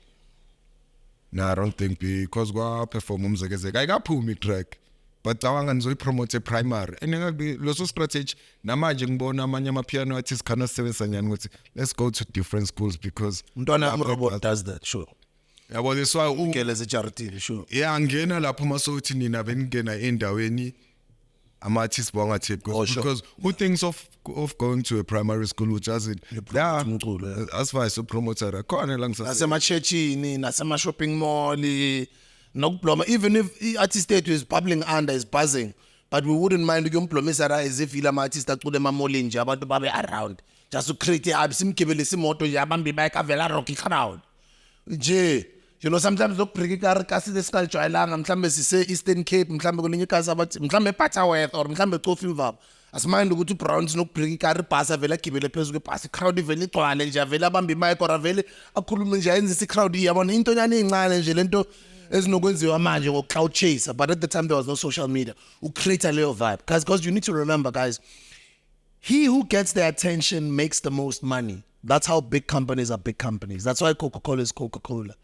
No, I don't think because we perform Mzekezeke. I got pull me track. But awanga nizoyipromote primary. And loso strategy namanje ngibona amanye amapiano artists kana sebenza nyani ukuthi let's go to different schools because Mntwana robot does that, sure. Yabo this why Ngele charity, sure. Yeah, ngena lapho masothi nina beningena endaweni ama-artists bangathi because who thinks of going to a primary school which doesn't as far as a promoter khona la nasemachurchini nasema-shopping mall nokubloma even if i-artist ethu is bubbling under, is buzzing, but we wouldn't mind ukuyomblomisa as if ile ama-artist acule emamolini nje abantu babe around just to create i-hype, simgibelise imoto nje abambi bike avela rocky crowd nje. You know, sometimes lokubhrika ikari kasile sikalijwayelanga mhlambe sise Eastern Cape mhlambe kulinye ikasi abathi mhlambe Butterworth or mhlambe Coffeeville asimayindi ukuthi uBrown sinokubhrika ikari ibhasi avela agibele phezulu kwebhasi crowd ivele igcwale nje avela abambe imic or avele akhulume nje ayenze crowd iyabona into nyane ezincane nje lento ezinokwenziwa manje ngo-cloud chaser, but at the time there was no social media. Create a little vibe because you need to remember, guys, he who gets the attention makes the most money. That's how big companies are big companies. That's why Coca-Cola is Coca-Cola.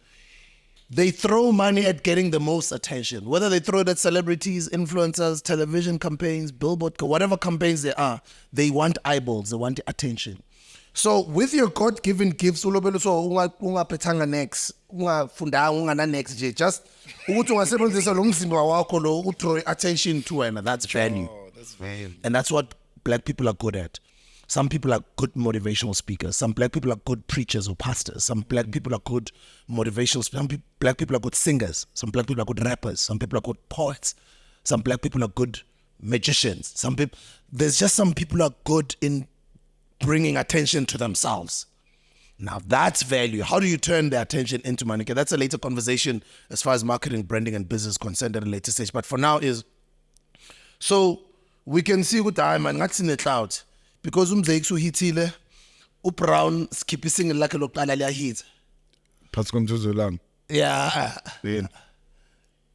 They throw money at getting the most attention, whether they throw it at celebrities, influencers, television campaigns, billboard, whatever campaigns they are, they want eyeballs, they want attention. So with your God-given gifts, ungaphetanga next, ungafundanga next nje, just ukuthi ungasebenzisa lo mzimba wakho lo uthrow attention to wena, that's value. Oh, that's value. And that's what black people are good at. Some people are good motivational speakers. Some black people are good preachers or pastors. Some black people are good motivational speakers. Some black people are good singers. Some black people are good rappers. Some people are good poets. Some black people are good magicians. There's just some people are good in bringing attention to themselves. Now that's value. How do you turn their attention into money? Okay, that's a later conversation as far as marketing, branding, and business concerned at a later stage. But for now so we can see good time and that's in the cloud because Mzekezeke hitile Brown skipping like a local hit. Phansi komthuzolanga. Yeah. Yini?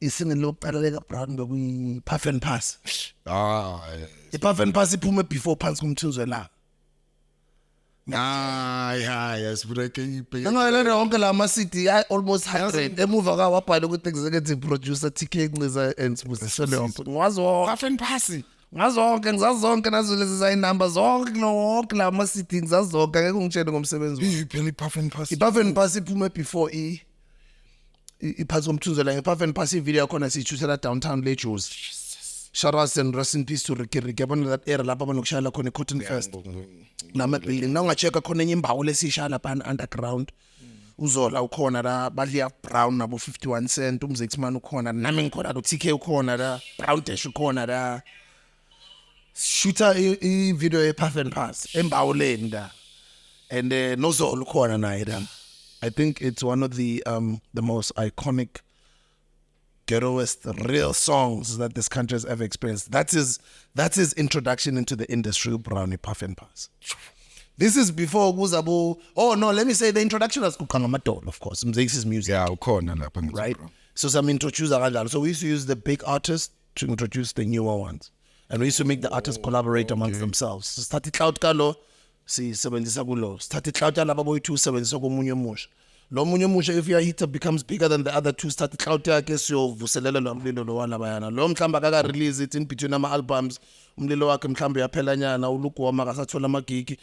Isingin lo parallel Brown we puff and pass. The Puff and pass iphume before phansi komthuzolanga. yes, but I can pay. Ngale onke la city almost 100 emuva ka wabhala ukuthi executive producer TK Nqiza and Mzekezeke ngwazo Puff and passy. ngazonke ngizazonke nazo lezi zayinamba zonke lonke la city ngizazonke ngeke ungitshele ngomsebenzi You pay puff and passy. ipuff and pass iphume before iphansi komthunzela ngepuff and pass video khona siyithusela downtown le Joburg. Shout out and rest in peace to Ricky yabona that era lapha banokushayela khona Cotton First nama building na ungacheka khona enye imbawo lesishaya lapha underground uzola ukhona la badliya Brown nabo 51 cent Mzekezeke ukhona nami ngikhona lo TK ukhona la Brown Dash ukhona la shooter a video a puff and pass embawoleni da and nozolo ukhona naye da. I think it's one of the most iconic ghettoest real songs that this country has ever experienced. That's his introduction into the industry, Brownie Puff and Pass. This is before Guzabo. Oh no, let me say the introduction was Kukangamadol, of course. Mzekezeke's music. Yeah, ukhona lapha Right? So some introduce around. So we used to use the big artists to introduce the newer ones. And we used to make the artists collaborate amongst themselves. So start cloud kalo, si sebenzisa kulo. Start cloud laba boy two sebenzisa komunye umusha. Lo munye umusha if your hitter becomes bigger than the other two, start cloud yakhe siyovuselela lo mlilo lo wala bayana. Lo mhlamba kaka release it in between ama albums. Umlilo wakhe mhlamba yaphela nyana ulukuwa makasathola amagigi.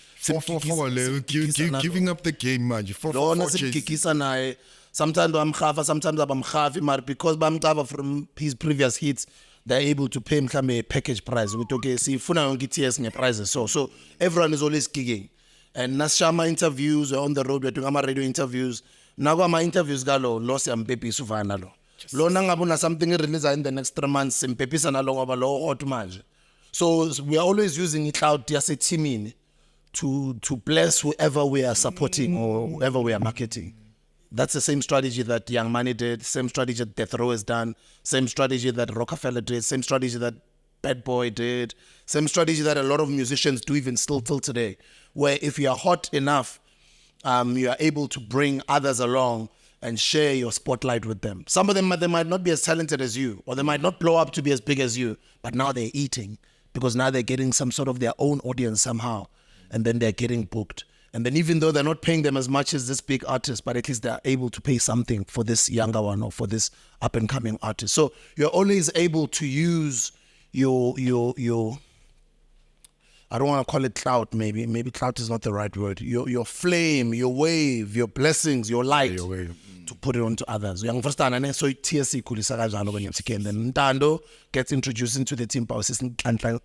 Giving up the game manje. Lona simgigisa naye. Sometimes bamkhafa, sometimes abamkhafi, but because bamcava from his previous hits, they're able to pay him a package price. We okay, see, funa yonke TS prices. So everyone is always gigging. And nasshama interviews, we're on the road, we're doing our radio interviews. Now my interviews galo, lost am baby sufana lo. Lo nangabuna something release in the next 3 months, sim baby sana lo ngoba lo hot manje. So we are always using it cloud as a team to bless whoever we are supporting or whoever we are marketing. That's the same strategy that Young Money did, same strategy that Death Row has done, same strategy that Rockefeller did, same strategy that Bad Boy did, same strategy that a lot of musicians do even still till today, where if you are hot enough, you are able to bring others along and share your spotlight with them. Some of them, they might not be as talented as you, or they might not blow up to be as big as you, but now they're eating because now they're getting some sort of their own audience somehow, and then they're getting booked. And then even though they're not paying them as much as this big artist, but at least they're able to pay something for this younger one or for this up and coming artist. So you're always able to use your I don't want to call it clout, maybe clout is not the right word. Your flame, your wave, your blessings, your light to put it onto others. So TSC kulisa kanjalo kwenye msike. And then Ntando gets introduced into the team by Sisinhlanhla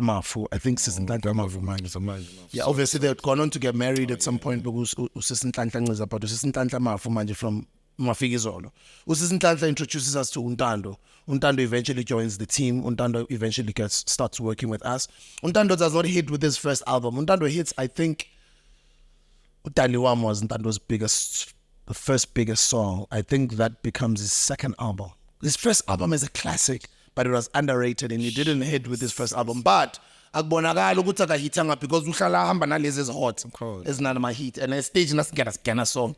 Mafu. I think Sisinhlanhla Mafu. Yeah, obviously they had gone on to get married at some point because Sisinhlanhla Nqiza, but Sisinhlanhla Mafu manje from Mafikizolo. Sisinhlanhla introduces us to Untando. Untando eventually joins the team. Untando eventually starts working with us. Untando does not hit with his first album. Untando hits, I think, Utaliwam was Ntando's the first biggest song. I think that becomes his second album. His first album is a classic, but it was underrated and he didn't hit with his first album. But akubonakala ukuthi akahitanga because uhlala hamba nalezi is hot. It's not my hit. And a stage nasigena song.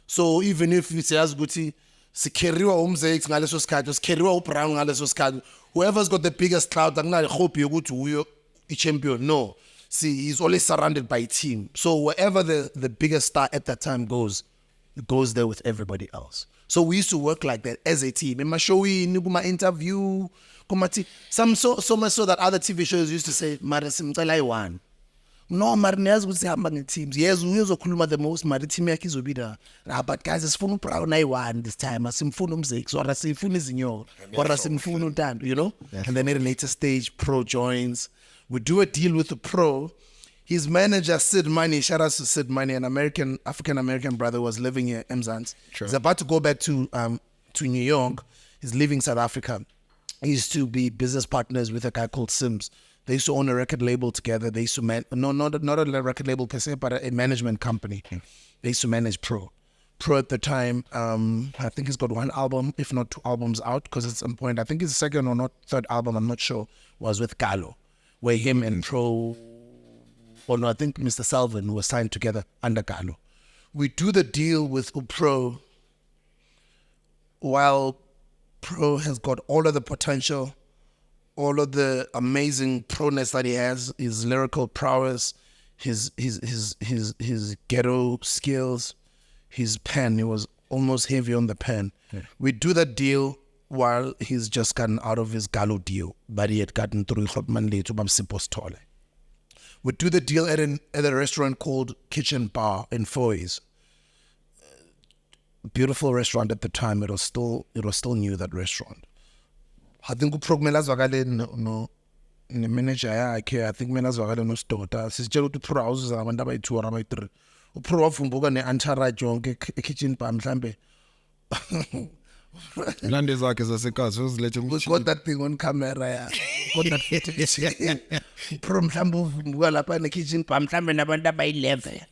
So even if you say ukuthi sikheriwa umzekezi ngaleso sikhathi, sikheriwa uBrown ngaleso sikhathi, whoever's got the biggest clout akunale hope yokuthi uyo i-champion. No. See, he's always surrounded by a team. So wherever the biggest star at that time goes, it goes there with everybody else. So we used to work like that as a team. In my show, kuma interview, some so much so that other TV shows used to say, "Mara simcela one." No, Marines would say, "I'm teams." Yes, we also kuluma the most. Mara team yakhe izobida. But guys, it's fun Brown I won this time. Asimfuna Mzekezeke, or asimfuna Zinyo, or asimfuna Ntando, you know. And then at a later stage, Pro joins. We do a deal with the Pro. His manager, Sid Money, shout out to Sid Money, an African-American brother was living here, Mzansi. Sure. He's about to go back to New York. He's leaving South Africa. He used to be business partners with a guy called Sims. They used to own a record label together. They used to not a record label per se, but a management company. They used to manage Pro. Pro at the time, I think he's got one album, if not 2 albums out, because at some point, I think his second or not third album, I'm not sure, was with Galo, where him and Pro, or no, I think Mr. Salvin were signed together under Galo. We do the deal with Pro while Pro has got all of the potential, all of the amazing proness that he has, his lyrical prowess, his ghetto skills, his pen. He was almost heavy on the pen. Yeah. We do that deal while he's just gotten out of his Galo deal, but he had gotten through Hotmanle to Bamsipostole. We do the deal at a restaurant called Kitchen Bar in Foy's. Beautiful restaurant at the time. It was still new, that restaurant. I think uProgmela zwakale no manager yakhe. I think mina zwakale no stota. Sisitshela ukuthi uPro houses abantu abayi2 or abayi3. uPro wavumbuka ne-entourage yonke e-kitchen bar mhlambe. Lande zakhe zasekhaya uzilethe We got that thing on camera, yeah. Got that footage. Pro mhlambe uvumbuka lapha ne-kitchen bar mhlambe nabantu abayi11.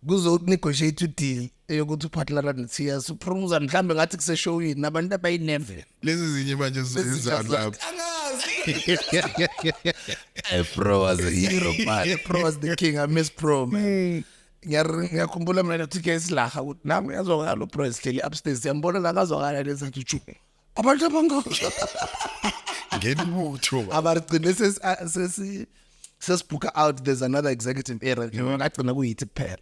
Kuzo-negotiate deal eyokuthi uphatlana ne-tears uProza mhlambe ngathi kuseshowini nabantu abayi11. lezi zinye manje zizalapha. Pro was a hero, man. Pro was the king. I miss Pro, man. Ngiyakhumbula mina uthi-ke isilaha ukuthi nami ngiyazwakala uPro esihleli upstairs siyambona la ngazwakala lesathi chu abantu ngenibutho abarigcine sesibhuka out. There's another executive era ngagcina kuyithi kuphela.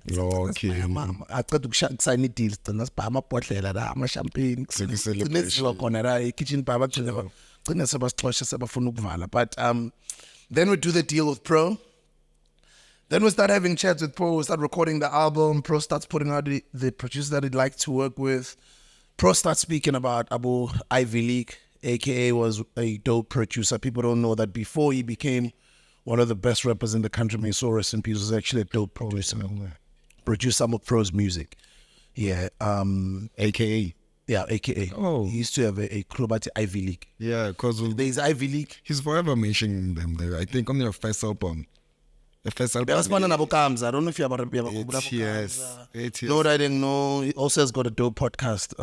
Okay. Mama aceda ukusayina i-deal sigcina sibha amabhodlela la ama-champagne sineziwa khona la e-kitchen bar bagcina sebasixosha sebafuna ukuvala. But then we do the deal with Pro. Then we start having chats with Pro. We start recording the album. Pro starts putting out the producers that he'd like to work with. Pro starts speaking about Abu Ivy League, aka was a dope producer. People don't know that before he became one of the best rappers in the country, may so rest in peace, was actually a dope producer. Produced some of Pro's music. Yeah. AKA. Yeah, AKA. Oh. He used to have a club at the Ivy League. Yeah, because there's Ivy League. He's forever mentioning them there. I think on their first album. The first album. I don't know if you have No, I didn't know. He also has got a dope podcast.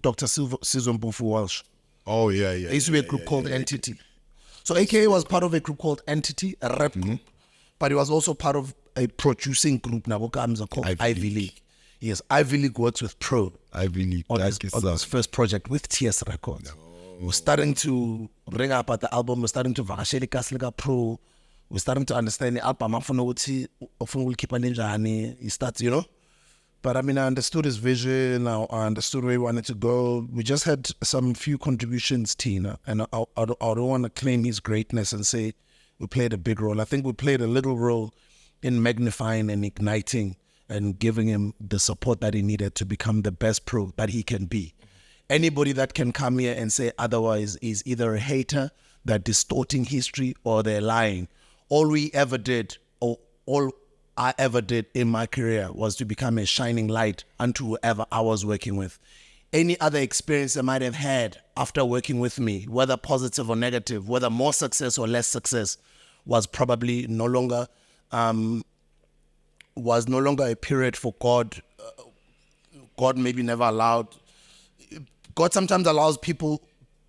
Dr. Sizwe Mpofu Walsh. Oh, yeah. There used to be a group called Entity. So AKA was part of a group called Entity, a rap group. But he was also part of a producing group called Ivy League. Yes, Ivy League works with Pro. Ivy League. On his first project with TS Records. We're starting to bring up at the album. We're starting to vakasheli Kaslika Pro. We're starting to understand the album. He starts, you know. But I mean, I understood his vision. I understood where he wanted to go. We just had some few contributions, Tina. And I don't want to claim his greatness and say we played a big role. I think we played a little role in magnifying and igniting and giving him the support that he needed to become the best Pro that he can be. Anybody that can come here and say otherwise is either a hater, they're distorting history, or they're lying. All we ever did, or all I ever did in my career, was to become a shining light unto whoever I was working with. Any other experience I might have had after working with me, whether positive or negative, whether more success or less success, was probably no longer a period for God. God maybe never allowed. God sometimes allows people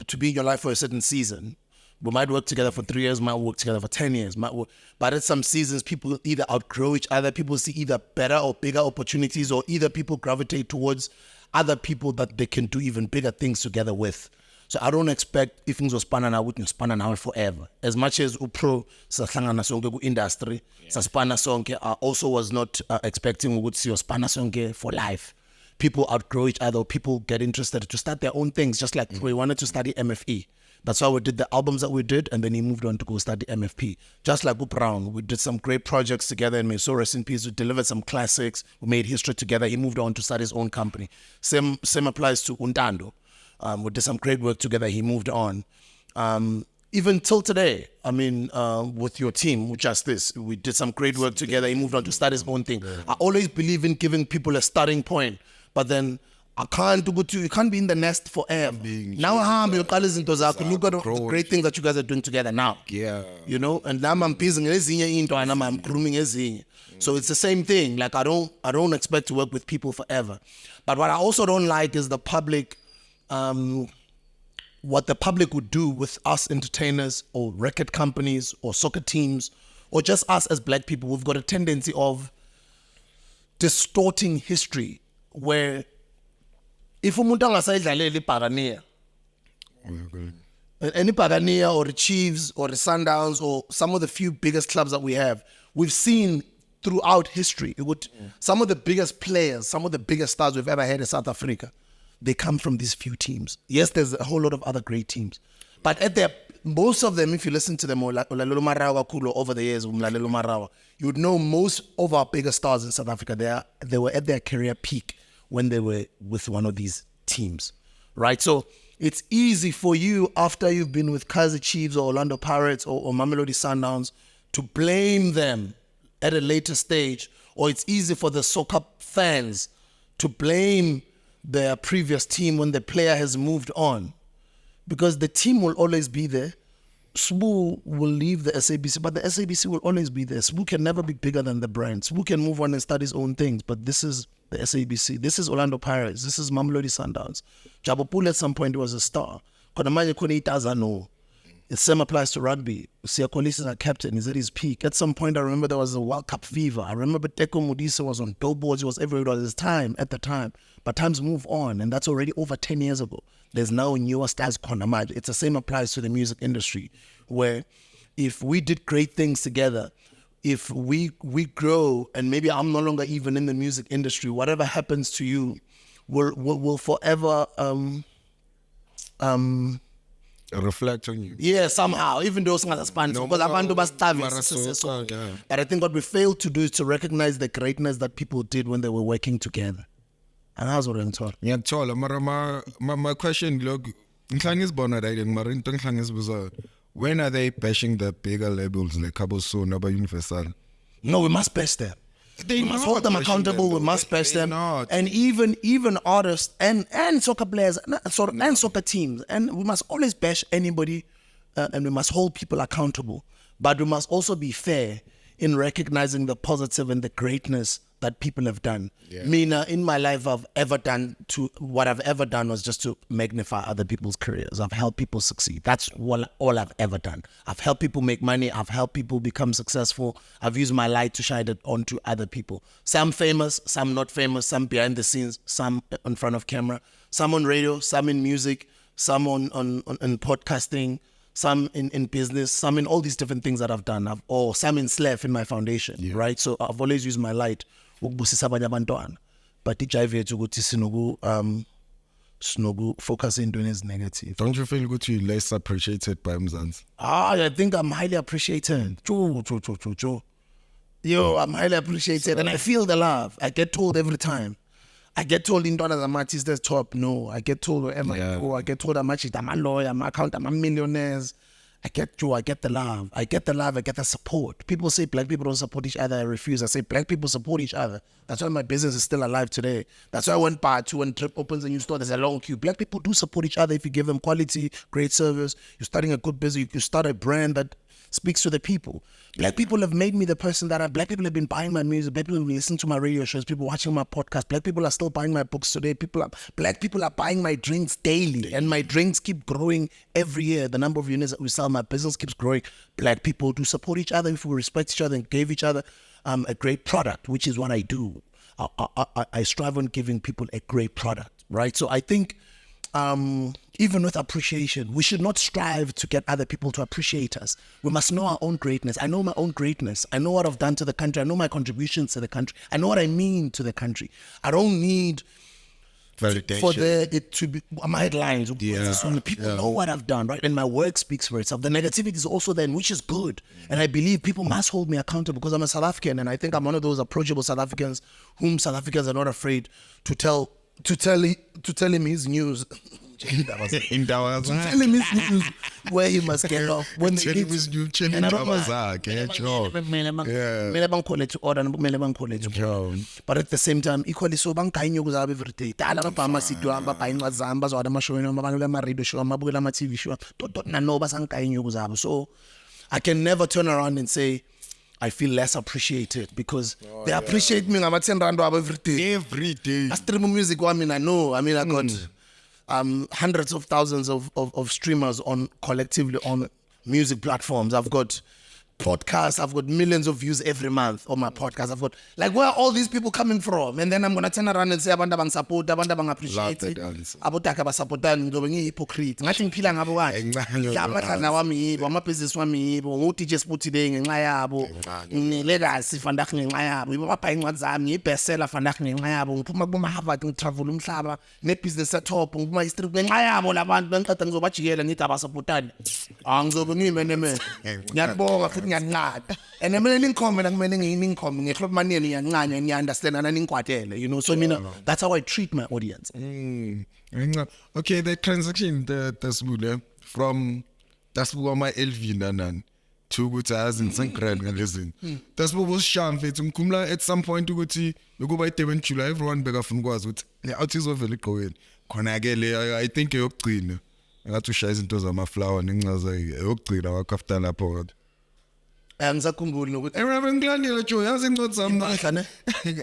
to be in your life for a certain season. We might work together for 3 years, might work together for 10 years. But at some seasons, people either outgrow each other, people see either better or bigger opportunities, or either people gravitate towards other people that they can do even bigger things together with. So I don't expect if things were spanning out, we span now forever. As much as uPro sahlangana sonke ku industry, saspana sonke, I also was not expecting we see spana sonke for life. People outgrow each other, people get interested to start their own things, just like we wanted to study MFE. That's why we did the albums that we did, and then he moved on to go study MFP. Just like Brown, we did some great projects together, and may so rest in peace. We delivered some classics. We made history together. He moved on to start his own company. Same applies to Untando. We did some great work together. He moved on. Even till today, I mean, with your team, with Just This, we did some great work together. He moved on to start his own thing. I always believe in giving people a starting point, but then I can't do good to you. You can't be in the nest forever. Now look at the great things that you guys are doing together now. Yeah. You know, and now I'm busy and I'm grooming ezinye. So it's the same thing. Like I don't expect to work with people forever. But what I also don't like is the public, what the public would do with us entertainers or record companies or soccer teams or just us as black people. We've got a tendency of distorting history where if umuntu angasayidlaleli iPagania, any Pagania or the Chiefs or the Sundowns or some of the few biggest clubs that we have, we've seen throughout history, some of the biggest players, some of the biggest stars we've ever had in South Africa, they come from these few teams. Yes, there's a whole lot of other great teams, but most of them, if you listen to them, over the years, you would know most of our biggest stars in South Africa, they were at their career peak when they were with one of these teams, right? So it's easy for you after you've been with Kaizer Chiefs or Orlando Pirates or Mamelodi Sundowns to blame them at a later stage, or it's easy for the soccer fans to blame their previous team when the player has moved on, because the team will always be there. SBU will leave the SABC, but the SABC will always be there. SBU can never be bigger than the brand. SBU can move on and start his own things, but this is the SABC. This is Orlando Pirates. This is Mamelodi Sundowns. Jabu at some point was a star. The same applies to rugby. Siyakolisi is our captain. He's at his peak. At some point, I remember there was a World Cup fever. I remember Teko Modise was on billboards. He was everywhere. It was his time at the time. But times move on, and that's already over 10 years ago. There's now newer stars. It's the same applies to the music industry, where if we did great things together, if we grow, and maybe I'm no longer even in the music industry, whatever happens to you will forever reflect on you. Yeah, somehow, even though because abantu bastarving. But I think what we fail to do is to recognize the greatness that people did when they were working together. And that's what I'm talking. Yeah, tall. My question, look, when are they bashing the bigger labels like Kaboso, Naba Universal? No, we must bash them. We must hold them accountable. We must bash them. And even artists and soccer players and soccer teams. And we must always bash anybody, and we must hold people accountable. But we must also be fair in recognizing the positive and the greatness that people have done. Yeah. In my life, what I've ever done was just to magnify other people's careers. I've helped people succeed. That's all I've ever done. I've helped people make money. I've helped people become successful. I've used my light to shine it onto other people. Some famous, some not famous, some behind the scenes, some in front of camera, some on radio, some in music, some on podcasting, some in business, some in all these different things that I've done, or some in SLEF in my foundation, right? So I've always used my light. But ijive ukuthi sinogu focus in doing is negative. Don't you feel good you're less appreciated by Mzansi? I think I'm highly appreciated. Yo, I'm highly appreciated, and I feel the love. I get told every time. I get told in dollars I'm artist top. No, I get told wherever I go. I get told I'm a lawyer, I'm accountant, I'm millionaires. I get the love. I get the support. People say black people don't support each other. I refuse. I say black people support each other. That's why my business is still alive today. That's why when Trip opens a new store, there's a long queue. Black people do support each other if you give them quality, great service. You're starting a good business. You start a brand that speaks to the people. Black people have made me the person that black people have been buying my music. Black people have been listening to my radio shows. People watching my podcast. Black people are still buying my books today. Black people are buying my drinks daily, and my drinks keep growing every year. The number of units that we sell, my business keeps growing. Black people do support each other if we respect each other and give each other a great product, which is what I do. I strive on giving people a great product, right? So I think even with appreciation, we should not strive to get other people to appreciate us. We must know our own greatness. I know my own greatness. I know what I've done to the country. I know my contributions to the country. I know what I mean to the country. I don't need validation for it to be my headlines. People know what I've done, right? And my work speaks for itself. The negativity is also there, which is good. And I believe people must hold me accountable because I'm a South African, and I think I'm one of those approachable South Africans whom South Africans are not afraid to tell him his news. In Dawazak. Tell him his news where he must get off. When the Tell him kids, his new challenge. and I don't know. But at the same time, equally so, every day. So I can never turn around and say I feel less appreciated because they appreciate me. I'm at 10 rand every day. Every day. I stream music. I know. I got hundreds of thousands of streamers on collectively on music platforms. I've got podcasts. I've got millions of views every month on my podcast. I've got where are all these people coming from? And then I'm gonna turn around and say abantu bang support, abantu bang appreciate it. Abotaka ba supportani ngizobe ngihypocrite. Ngathi ngiphila ngabo kahle. Yabahlana wami yibo, amabhizinisi wami yibo, ngu-DJ Sport today ngenxa yabo. Ngilegacy fandak ngenxa yabo. Yibo babha incwadi zami, ngibestseller fandak ngenxa yabo. Ngiphuma kuma Harvard ngitravel umhlaba, nebusiness setup, nguma history ngenxa yabo labantu bengiqeda ngizobajikela ngithi abasupportani. Angizobe ngimene. Ngiyabonga futhi ngiyancada. And I mean, so that's how I treat my audience. Okay, the transaction that's from that's what my Elvin to go to as in St. Grand listen. That's what was sham fit at some point to go to by Teven Chula, everyone bega from was with the artists of the going. Conagele, I think you're clean. I got to shine into my flower and I was like, clean our kaftana pod. Angizakhumbuli nokuthi ngilandela Joe yazi ngicozama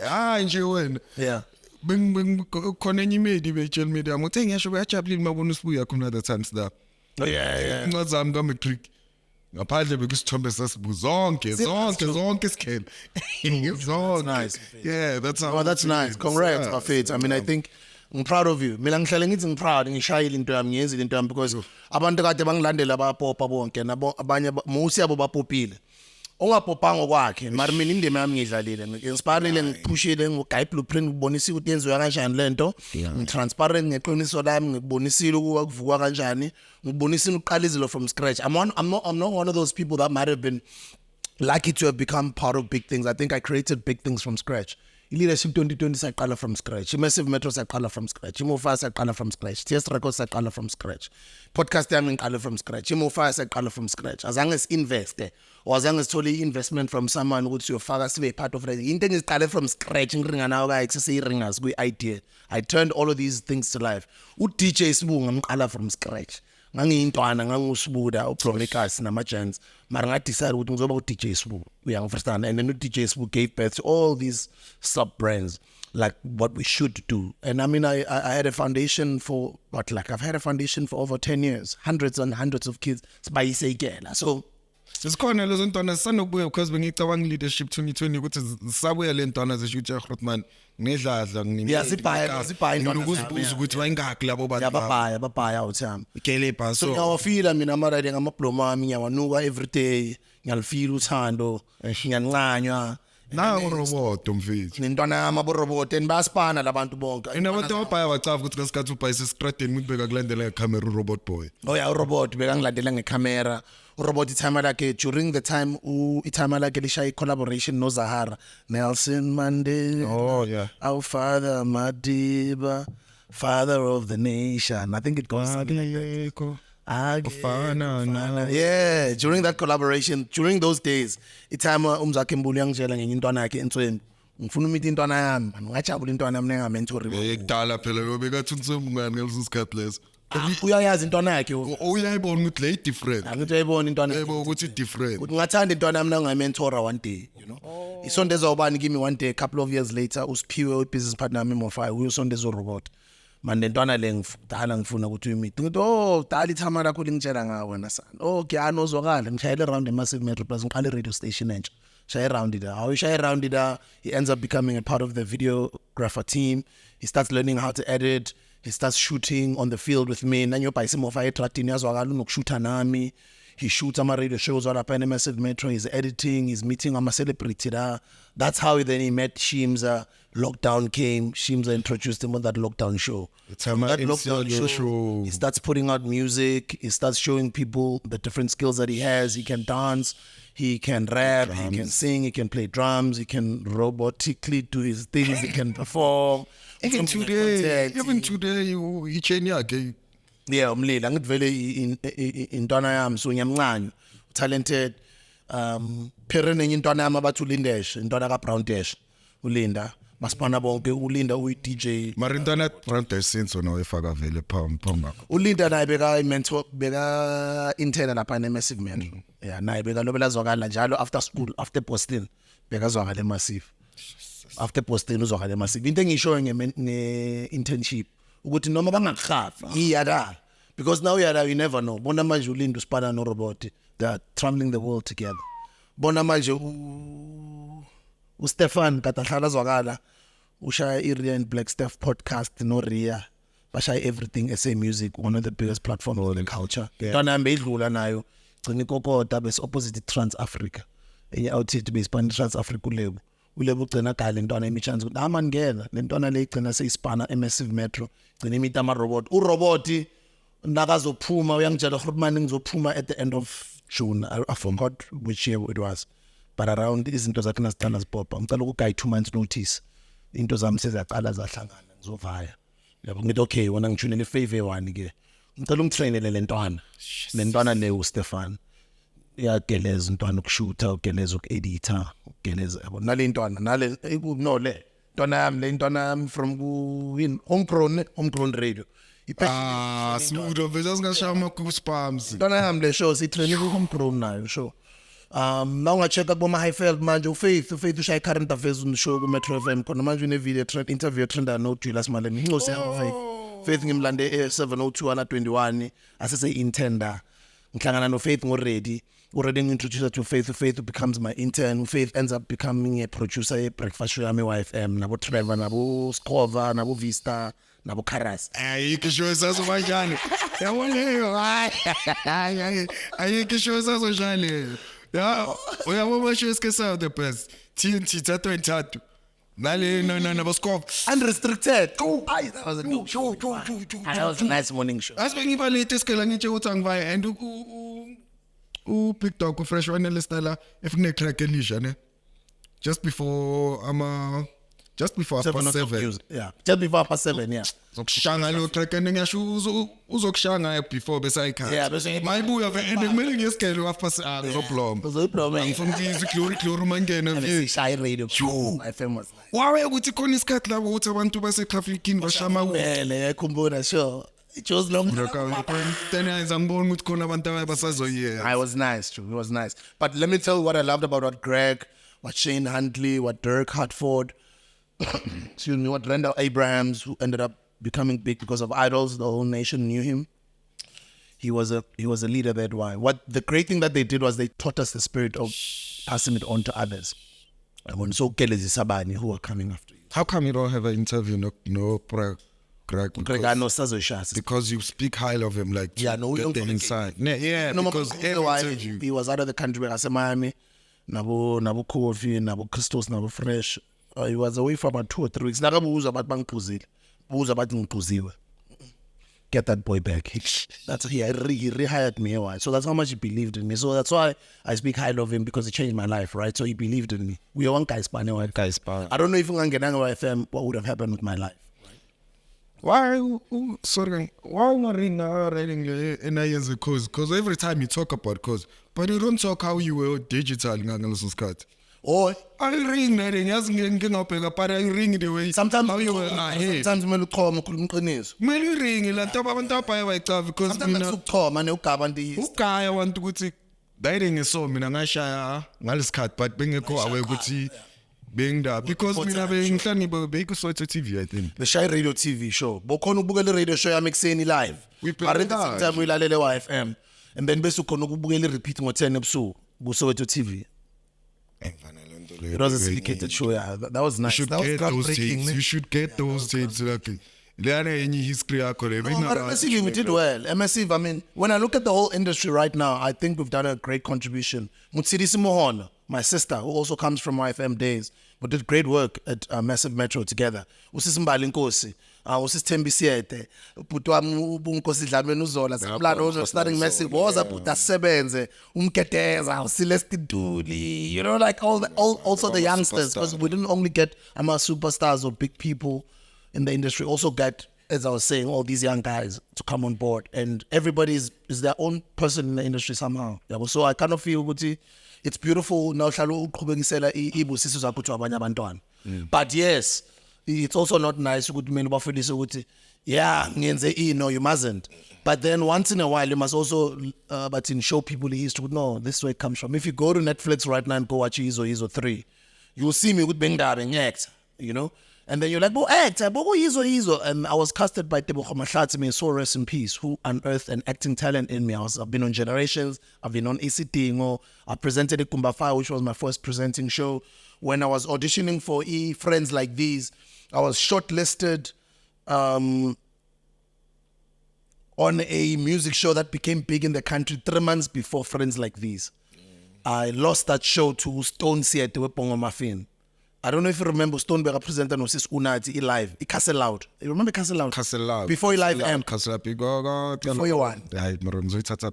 hayi nje wena khona enye imedi betshela me yami uthe ngiyasho bayajabulile mabona usibuya khona that time stuff ngicozama ka matric ngaphandle bekusithombe sasibu zonke isikele nice. Yeah, that's how. Oh, that's nice. Congrats, Afet. I mean, I think I'm proud of you. Mina ngihlale ngithi ngiproud ngishayile into yami ngiyenzile into yami because abantu kade bangilandela bapopa bonke nabo abanye musi yabo bapopile. Ongapopanga kwakhe mara mina indima yami ngidlalile nginspirile ngiphushile ngigaya blueprint ngibonisa ukuthi yenziwa kanjani lento ngitransparent ngeqiniso lami ngikubonisile ukuba kuvukwa kanjani ngibonisa uqala izilo from scratch. I'm not one of those people that might have been lucky to have become part of big things. I think I created big things from scratch. Leadership 2020 saqala from scratch. Massive Metro saqala from scratch. Mofaya saqala from scratch. TS Records saqala from scratch. Podcast yami ngiqala from scratch. Mofaya saqala from scratch. Azange invest or azange sithole investment from someone ukuthi uyofaka sibe part of it. Into ngiqale from scratch ngiringa nawo ka exercise ringers ku idea. I turned all of these things to life. DJ SBU ngiqala from scratch. Ngangiyintwana ngangusbuda uPronicus namajans mara ngadecide ukuthi ngizoba uDJ SBU uyangiunderstand and then uDJ SBU gave birth to all these sub brands like what we should do. And I mean I had a foundation for I've had a foundation for over 10 years, hundreds and hundreds of kids sibayiseyikela. So sikhona lezo ntwana sanokubuya because bengicabanga leadership 2020 ukuthi sabuya le ntwana zeshutsha Grootman ngedladla ngibaya ngokuzibuza ukuthi wayengakhi labo bantu babaya uthami ikelepa so ngiyawafila mina amaradi ngamablomo wami ngiyawanuka every day ngiyalifila uthando ngiyancanywa na urobot mfethu nintwana yami aborobot and bayaspana labantu bonke inabantu abaya bacafa ukuthi ngesikhathi ubhayise esitradeni ukubeka kulandela ngecamera urobot boy urobot beka ngilandela ngecamera urobot itime lakhe during the time itime lakhe lishaya collaboration no Zahara Nelson Mandela our father Madiba father of the nation. I think it goes yeah, during that collaboration, during those days, itime Mzekezeke yangitshela ngenye intwana yakhe entsweni ngifuna umithi intwana yami ngajabula intwana yami nenga-mentor ekudala phela lo bekathuntsumngani ngaleso sikhathi leso uyayazi intwana yakhe uyayibona ukuthi le different angithi uyayibona intwana yebo ukuthi different ukuthi ngathanda intwana yami nangayimentora one day, you know. Isondeza ubani kimi one day, a couple of years later usiphiwe business partner yami Mofaya uyosondeza urobot manje ntwana le ngidala ngifuna ukuthi uyimithi ngithi dala ithama lakho lingitshela ngawe wena sana kuyani ozwakala ngishayele around Massive Metro Plus ngiqale radio station entsha shaya around it how you shaya around it he ends up becoming a part of the videographer team. He starts learning how to edit. He starts shooting on the field with me nanyobhayise Mofaya etratini yazwakala unokushootha nami. He shoots ama radio shows all up in Massive Metro. He's editing, he's meeting ama celebrity da. That's how then he met Shimza. Lockdown came, Shimza introduced him on that lockdown show. That lockdown show. He starts putting out music, he starts showing people the different skills that he has. He can dance, he can rap, he can sing, he can play drums, he can robotically do his things, he can perform. Even today, he changed again. Yeah, umlila ngithi vele intwana yami so nyamncane talented parent enye intwana yami abathi ulindeshe intwana ka Brown Dash ulinda masipana bonke ulinda uyi DJ Marintana front since no efaka vele phamba. ulinda naye beka mentor beka intern lapha ne Massive Man yeah naye beka lobela zwakala njalo after school after Boston beka zwakala Massive after Boston uzwakala Massive into engisho nge internship ukuthi noma bangakhafa iyada because now you never know bona manje ulinda usipana no robot they are traveling the world together bona manje uStefan katahlala zwakala ushaya iRia and Black Steph podcast no Ria bashaya everything SA Music one of the biggest platforms in the culture ntwana yami idlula nayo gcina ikokota bese opposite Trans Africa enye outfit base pan Trans Africa ulebu ugcina gale ntwana imichance ukuthi man ngena le ntwana le igcina seyispana Massive Metro gcina imita ama robot urobot nakazophuma uyangitshela uHulumani ngizophuma at the end of June I forgot which year it was but around izinto zakhe nasithanda zipopha ngicela ukuguy 2 months notice into zami sezaqala zahlangana ngizovaya yabo ngithi okay wona ngijunele favor one ke ngicela umtrainele le ntwana le uStefan iyageleza intwana ukushootha ugeleza ukueditor ugeleza yabo nale ntwana nale no le ntwana yami le ntwana yami from homegrown radio smooth vele singashaya ama goosebumps ntwana yami le show sitrain ku homegrown nayo show now unga-check kuboma Highfield manje uFaith ushaya current affairs on show ku Metro FM khona manje une video interview trend no Julius Malemi ingosi yakho Faith ngimlande 702 ana 21 asese intender ngihlangana no Faith already introduced to Faith becomes my intern Faith ends up becoming a producer e breakfast show yami YFM nabo Trevor nabo Skova nabo Vista nabo Karas ayike show sazo kanjani yabona ayike show sazo njani ya uyabona show isikesa the best TNT thathu nale nabo Skova unrestricted that was a dope show that was a nice morning show asibengiba late esikela ngitshe ukuthi angivaya and Big Dog fresh one listala efune track elisha ne just before 7 yeah just before 7 yeah zokushanga lo track ngingasho uzokushanga before besayikhaya yeah bese mayibuya and kumele ngesikele uzoploma ngifuna iziklori mangena shy radio my famous wawe ukuthi khona isikhathi lapho ukuthi abantu base trafficking bashama wele yakhumbula sure it was long I was nice too. It was nice. But let me tell you what I loved about what Greg, what Shane Huntley, what Dirk Hartford, excuse me, what Randall Abrahams, who ended up becoming big because of Idols, the whole nation knew him. He was a leader that way. What the great thing that they did was they taught us the spirit of passing it on to others. And when so Kelezi Sabani who are coming after you. How come you don't have an interview no Greg, because you speak highly of him, like yeah, no, get them inside. Yeah, no, because he was out of the country, like Miami, Nabu Coffee, Nabu Christos, Nabu Fresh. He was away for about 2 or 3 weeks. Nagabuza about Bankuzil, Buza about Nkuziwe. Get that boy back. That's he rehired me. So that's how much he believed in me. So that's why I speak highly of him because he changed my life, right? So he believed in me. We are one guy's partner. I don't know if I'm getting FM, what would have happened with my life. Why not writing in a cause? Because every time you talk about cause, but you don't talk how you were digital. Oh, I ring that in as but I ring the way sometimes how you were ahead. Sometimes you call me when you ring like top on top because you call man you I want to go to dating is so minangasha cut but being a call away good being that because we have being TV I think the Shy Radio TV show bokhona ukubukela radio show yami ekseni live we play that time uyilalele FM and then bese ukhona ukubukela repeat ngo10 ebusuku ku Soweto TV. It was a syndicated show. Yeah, that was nice. You should get those tapes. Lucky. There any history. MSC, we did well. MSC, I mean, when I look at the whole industry right now, I think we've done a great contribution. Mutsirisi Mohon, my sister, who also comes from YFM days, we did great work at Massive Metro together. Usisimbali Nkosi, usisithembi Siete, putwa Nkosi Dlamini Uzola, Splano, starting Massive, was up that sebenze, Keteza, Celeste Dooley, you know, like also the youngsters, because we didn't only get superstars or big people in the industry, also get as I was saying, all these young guys to come on board, and everybody is their own person in the industry somehow. Yeah, so I kind of feel it's beautiful now. But yes, it's also not nice. Yeah, no, you mustn't. But then once in a while, you must also show people the history. No, this is where it comes from. If you go to Netflix right now and go watch Izo 3, you will see me with Beng Dabeng act, you know? And then you're like, "Bo act, bo Izo." And I was casted by Tebogo Mahlatsi, so rest in peace, who unearthed an acting talent in me. I've been on Generations, I've been on ECT, I presented at Mofaya, which was my first presenting show. When I was auditioning for Friends Like These, I was shortlisted on a music show that became big in the country 3 months before Friends Like These. I lost that show to Stone Siete with Pongo Muffin. I don't know if you remember Stone Berger presented no sis Unati live. Castle Loud. You remember Castle Loud? Castle Loud. Before you live amp. Castle Loud. Before you won. That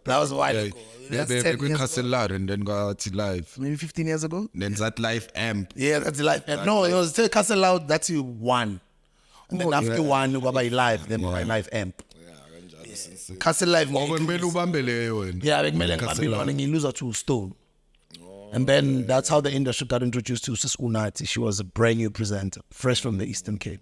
was a while ago. That's Castle Loud and then got live. Maybe 15 years ago? Then that live amp. Yeah, that's the live amp. No, it was still Castle Loud, that's you won. And then after you won, you go by live, then by live amp. Castle Live. Yeah, you lose her to Stone. And then that's how the industry got introduced to Sis Unati. She was a brand new presenter, fresh from the Eastern Cape.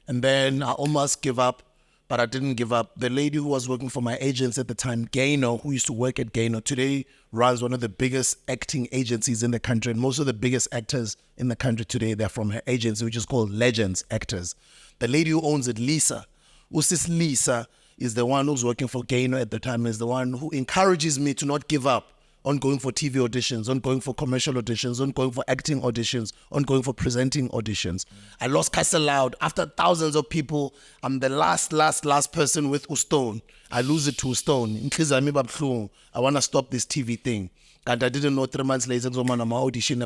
And then I almost gave up, but I didn't give up. The lady who was working for my agents at the time, Gaino, who used to work at Gaino, today runs one of the biggest acting agencies in the country. And most of the biggest actors in the country today, they're from her agency, which is called Legends Actors. The lady who owns it, Lisa, Usis Lisa, is the one who's working for Gaino at the time, is the one who encourages me to not give up on going for TV auditions, on going for commercial auditions, on going for acting auditions, on going for presenting auditions. I lost Castle Loud. After thousands of people, I'm the last person with Stone. I lose it to Stone. I want to stop this TV thing. And I didn't know 3 months later, I'm audition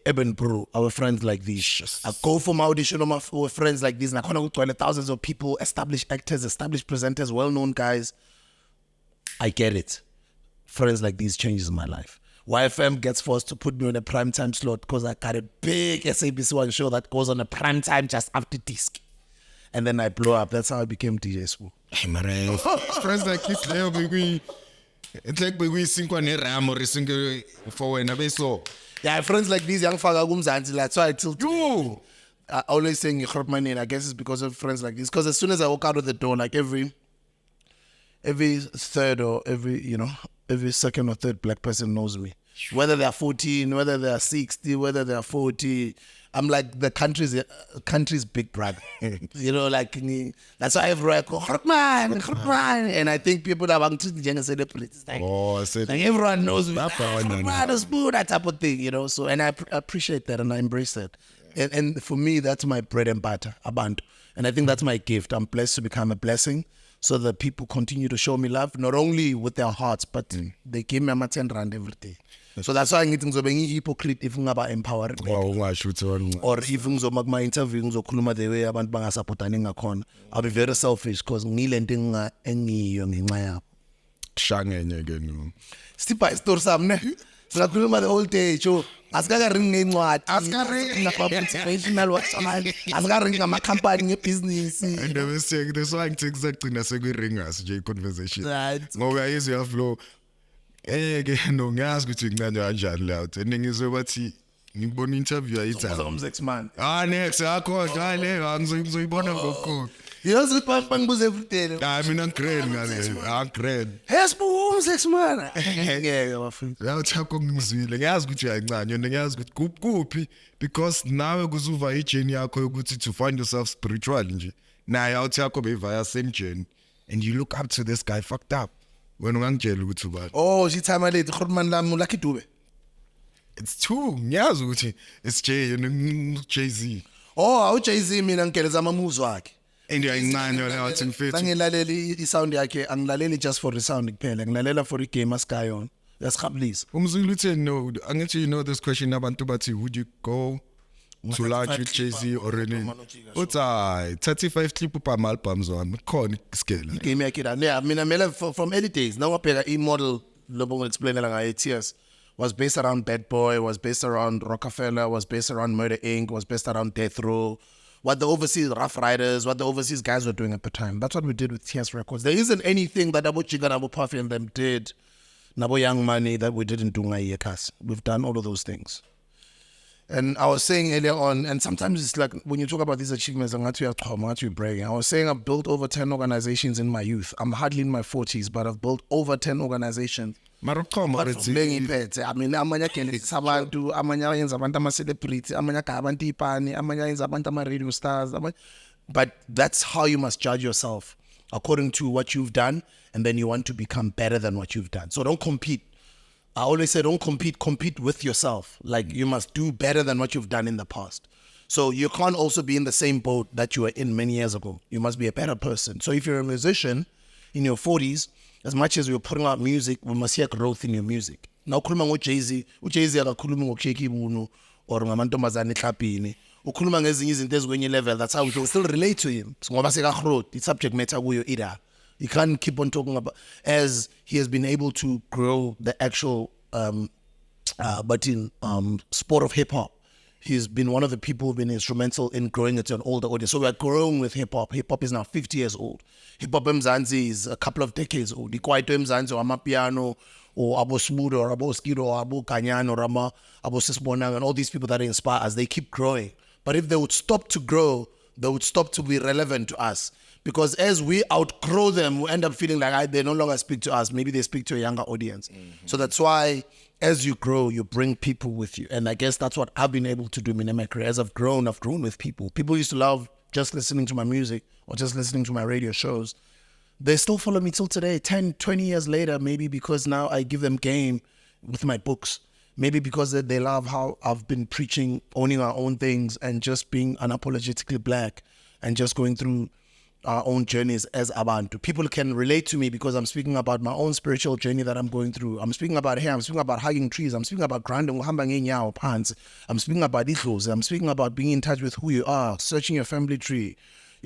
Eben Brew, our Friends Like These. I go for my audition with Friends Like These, and I can't go thousands of people, established actors, established presenters, well-known guys. I get it. Friends Like These changes my life. YFM gets forced to put me on a primetime slot because I got a big SABC One show that goes on a primetime just after disc. And then I blow up. That's how I became DJ Swu. Friends Like This, it's like we sing on a ram or sing for an abysso. Yeah, Friends Like These, young fagagums, and that's why I tilt you. I always saying you hurt my name. I guess it's because of Friends Like This. Because as soon as I walk out of the door, like every third or every second or third black person knows me. Whether they are 14, whether they are 60, whether they are 40. I'm like the country's big brother. That's why everywhere I go, Hurtman. And I think people are treating celebrities. Like everyone knows me. That type of thing, So, and I appreciate that and I embrace that. And for me, that's my bread and butter, Abantu. And I think that's my gift. I'm blessed to become a blessing. So that people continue to show me love, not only with their hearts, but they give me a 10 rand every day. So that's why I'm getting so being hypocrite if I'm about empowering. Or if I'm my interview, the way abantu bangasupportani ngakhona, I'll be very selfish because ngile engiyo ngenxa yabo. Stipa story samne. Singakhuluma the whole day, Joe. Asikaring ngencwadi, asikaring motivational whatsoever, asikaring ngama-company ngebusiness. And I was saying, that's why I'm exactly ring us, J conversation. Ngoba yizwe flow. No ngiyazi ukuthi nginanje kanjani la. And then ngizwe bathi ngibona interview ayitha. 6 months. Next akho ngale ngizoyibona ngokukhulu. Yazi bangibuza every day. Mina great ngale. Great. SBU 6 months. Ngeke bafuna. Yawuthako ngizwile. Ngiyazi ukuthi ayincane, yona ngiyazi ukuthi kuphi because nawe kuzuva ijourney yakho yokuthi to find yourself spiritual nje. Naye awuthako bevaya same journey and you look up to this guy fucked up. When ungangitshela ukuthi ubani. Oh, she time late Khurman lami Lucky Dube. It's true. Ngiyazi ukuthi it's Jay-Z. Oh, Jay-Z mina ngikeleza ama-moves wakhe. And ayincane yona wathi mfethu. Angilaleli i-sound yakhe, angilaleli just for the sound kuphela, ngilalela for i-game asikayona. Yasikhabilisa. Umzulu uthi no, angithi this question abantu bathi would you go to launch with Jay-Z or René? Uthi 35 clip per albums on khona scale. Igame yakhe la. Yeah, mina from early days. Now ngabheka i-model lobo explainela ngayo tears was based around Bad Boy, was based around Rockefeller, was based around Murder Inc., was based around Death Row, what the overseas Rough Riders, what the overseas guys were doing at the time. That's what we did with TS Records. There isn't anything that Abu Chiga and Abu Puffy and them did, Nabo Young Money, that we didn't do Ngayekas. We've done all of those things. And I was saying earlier on, and sometimes it's like when you talk about these achievements, I'm not you bragging. I was saying I've built over 10 organizations in my youth. I'm hardly in my 40s, but I've built over 10 organizations. I mean, amanya kenisa abantu, amanya yenza abantu ama-celebrity, amanya ka abantu ipani, amanya yenza abantu ama-radio stars. But that's how you must judge yourself, according to what you've done, and then you want to become better than what you've done. So don't compete. I always say don't compete with yourself. Like you must do better than what you've done in the past. So you can't also be in the same boat that you were in many years ago. You must be a better person. So if you're a musician in your 40s, as much as you're putting out music, we must hear growth in your music. Now ukhuluma ngo-Jay-Z akakhuluma ngokushake ibunu or ngamantombazane ehlapini. Ukhuluma ngezinye izinto ezikwenye level. That's how we can still relate to him. Ngoba sekagrowth, it's subject matter kuyo ida. You can't keep on talking about, as he has been able to grow the actual sport of hip hop. He's been one of the people who've been instrumental in growing it to an older audience. So we're growing with hip hop. Hip hop is now 50 years old. Hip hop Mzansi is a couple of decades old. Kwaito Mzansi or Amapiano or Abo Smooth or Abo Skido or Abo Kanyan or Rama, Abo Sisbonang, and all these people that inspire us, they keep growing. But if they would stop to grow, they would stop to be relevant to us. Because as we outgrow them, we end up feeling like they no longer speak to us. Maybe they speak to a younger audience. So that's why as you grow, you bring people with you. And I guess that's what I've been able to do in my career. As I've grown with people. People used to love just listening to my music or just listening to my radio shows. They still follow me till today, 10, 20 years later, maybe because now I give them game with my books. Maybe because they love how I've been preaching, owning our own things and just being unapologetically black and just going through our own journeys as abantu. People can relate to me because I'm speaking about my own spiritual journey that I'm going through. I'm speaking about hair, I'm speaking about hugging trees, I'm speaking about grinding, I'm speaking about idlos, I'm speaking about being in touch with who you are, searching your family tree.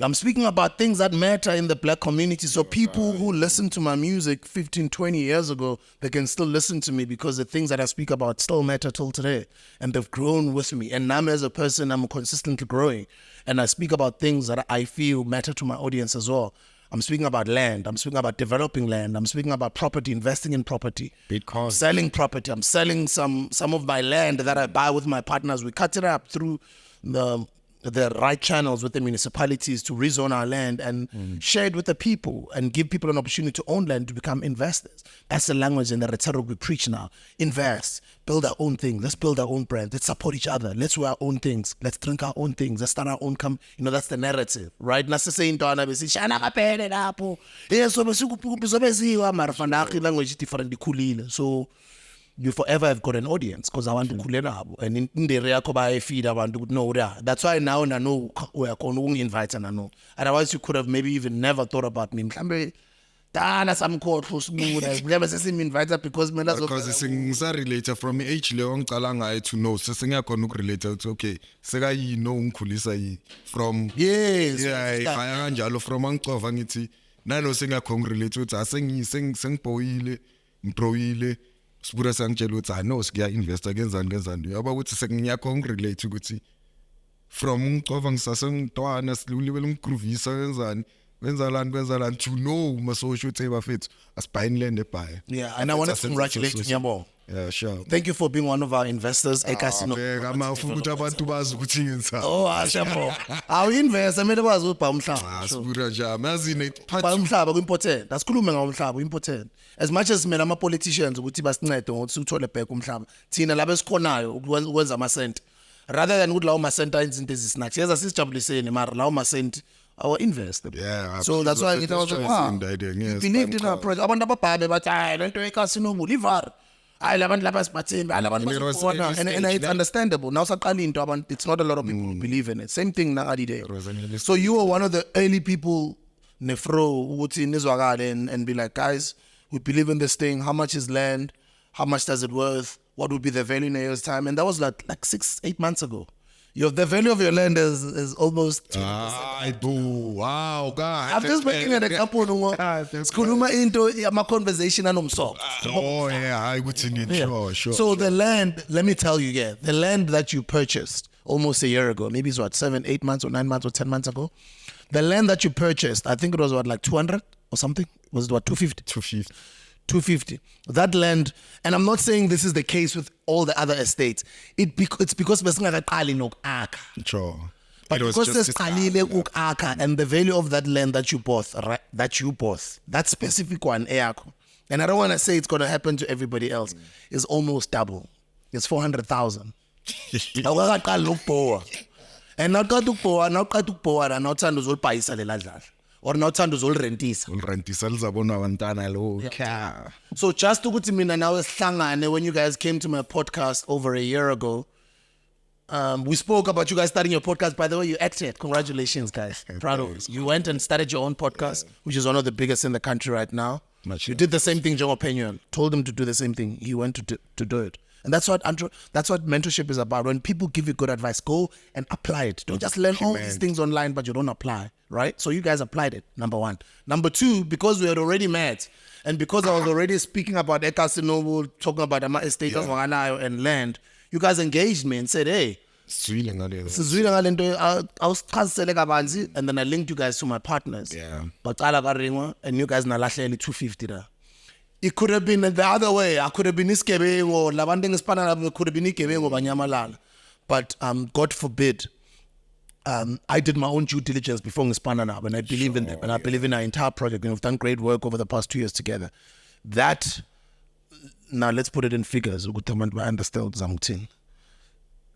I'm speaking about things that matter in the black community. So people who listen to my music 15, 20 years ago, they can still listen to me because the things that I speak about still matter till today. And they've grown with me. And now as a person, I'm consistently growing. And I speak about things that I feel matter to my audience as well. I'm speaking about land. I'm speaking about developing land. I'm speaking about property, investing in property. Bitcoin. Selling property. I'm selling some of my land that I buy with my partners. We cut it up through the right channels with the municipalities to rezone our land and share it with the people and give people an opportunity to own land to become investors. That's the language and the rhetoric we preach now. Invest, build our own thing. Let's build our own brand. Let's support each other. Let's do our own things. Let's drink our own things. Let's start our own that's the narrative, right? So you forever have got an audience because I want to kulera and in the area I feed I want to know that. That's why now I know we're going to invite and I know. Otherwise you could have maybe even never thought about me. Some court for smooth. I've never seen me invited because it's relate from age leon kalanga to know. Sessinga konuk related to okay. Sega you know kulisa from yes. Yeah, Jalo from Uncle Vanity. Nano singer kong related to sing poile, proile. Sibura sangitshela ukuthi I know siya invest ngenzani yaba ukuthi sengiyakho ngirelate ukuthi from ngicova ngisasengintwana silulibela ngigrovisa ngenzani wenzalani to know masosho ukuthi bafethu asibuying land eBhayi. Yeah, and I want to congratulate you, Nyabo. Yeah, sure. Thank you for being one of our investors. Oh, I'll invest. I made a was important. That's cool. Important. As much as me politicians would tibas neto to toilet back Tina Labes Konayo was a cent. Rather than would allow my cent in this snacks. Yes, as is Chablis saying, allow my cent. Our investor. Yeah, so that's why it was like, believed in our project. I want to but I don't take us no liver. I love and it's understandable. Now it's not a lot of people who believe in it. Same thing now today. So you were one of the early people Nefro who would see Nizwagade and be like, guys, we believe in this thing. How much is land? How much does it worth? What would be the value in a year's time? And that was like 6-8 months ago. The value of your land is almost 20%. Wow, God. I'm just making an example. Skuluma into my conversation and oh, yeah, I would think it. Sure. So the land, let me tell you, the land that you purchased almost a year ago. Maybe it's what, 7, 8 months or 9 months or 10 months ago. The land that you purchased, I think it was what, like 200 or something? Was it what, 250? 250. 250. That land, and I'm not saying this is the case with all the other estates. It's because besingakaqali nokuakha. Sure. But It was because just sesiqalile ukuakha and the value of that land that you bought, right, that specific one, eyakho, and I don't want to say it's going to happen to everybody else, is almost double. It's 400,000. Awukaqali ukubhowa. And nawuqeda ukubhowa nawuthanda uzolibhayisa lela dlala. Or nawuthanda uzolirentisa. Ulrentisa lizabona abantwana lo. Yeah. So just ukuthi mina nawe sihlangane when you guys came to my podcast over a year ago, we spoke about you guys starting your podcast. By the way, you acted. Congratulations, guys. Proud of you. You went and started your own podcast, which is one of the biggest in the country right now. You did the same thing, Joe Opinion. Told him to do the same thing. He went to do it. And that's what mentorship is about. When people give you good advice, go and apply it. Don't just learn all these things online, but you don't apply, right? So you guys applied it, number one. Number two, because we had already met, and because I was already speaking about Ekasinobu, talking about Ama Estate and land, you guys engaged me and said, hey, and then I linked you guys to my partners. Yeah. And you guys nalahleli 250 there. It could have been the other way. I could have been iskebengo, labandeng ispana could have been ikebengo banyamalala. But God forbid, I did my own due diligence before Ngispanana, and I believe in them, and I believe in our entire project, and we've done great work over the past 2 years together. That, now let's put it in figures.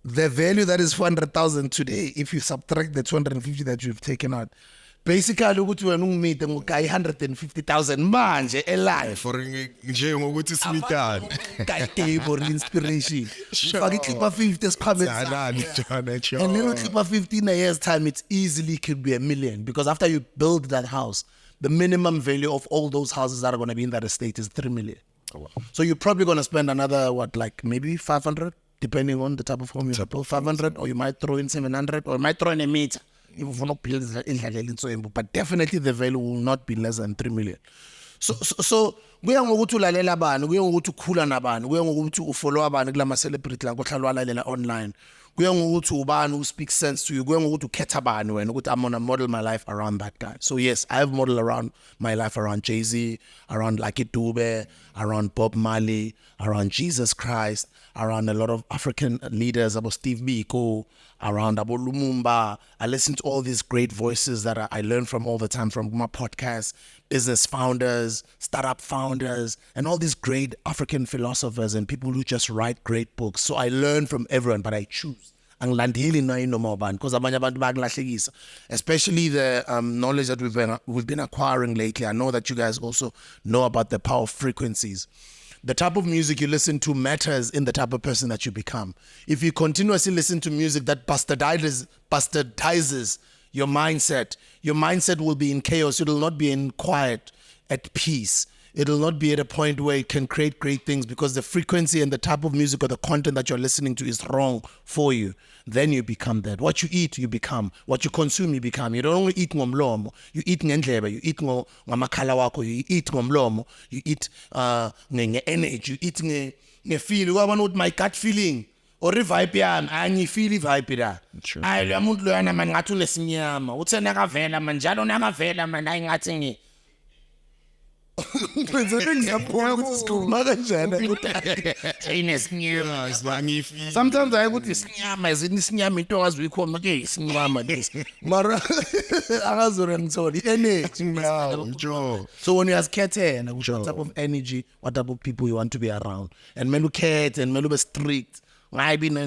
The value that is 400,000 today, if you subtract the 250 that you've taken out, basically ukuthi wena ungimite ngokuyi 150,000 manje alive for nje ngokuthi simithane for inspiration. Ufaka iClipper 50 esiqhameni and little Clipper 50 in a year's time, it easily could be $1 million, because after you build that house, the minimum value of all those houses that are going to be in that estate is $3 million. Oh, wow. So you're probably going to spend another maybe 500, depending on the type of home you build, 500, or you might throw in 700, or you might throw in a meter. But definitely the value will not be less than 3 million. So kuya ngokuthi ulalela bani, kuya ngokuthi ukhula nabani, kuya ngokuthi ufollow abani kula ma-celebrity la ngohlala walalela online, kuya ngokuthi ubani who speaks sense to you, kuya ngokuthi ukhetha bani wena ukuthi I'm gonna model my life around that guy. So yes, I have modeled around my life around Jay-Z, around Lucky Dube, around Bob Marley, around Jesus Christ, around a lot of African leaders, about Steve Biko, around Abu Lumumba. I listen to all these great voices that I learn from all the time from my podcast, business founders, startup founders, and all these great African philosophers and people who just write great books. So I learn from everyone, but I choose. Because especially the knowledge that we've been acquiring lately. I know that you guys also know about the power of frequencies. The type of music you listen to matters in the type of person that you become. If you continuously listen to music that bastardizes your mindset will be in chaos. It will not be in quiet, at peace. It will not be at a point where it can create great things, because the frequency and the type of music or the content that you're listening to is wrong for you. Then you become that. What you eat, you become. What you consume, you become. You don't only eat ngomlomo. You eat ngendlebe. You eat ngamakhala wakho. You eat ngomlomo. You eat nge-energy. You eat nge-feel. What my gut feeling? Or vibe yami angifili vibe la. Hayi lo muntu loyana man ngathi unesinyama. Uthe nakavela man njalo nakavela man ayingathi sometimes I would isinyama isinyama into azikhona ke isinyama lesi mara akazorangitholi energy. So when you ask Keten, what type of energy, what type of people you want to be around, and melu khethe and melu be strict. Even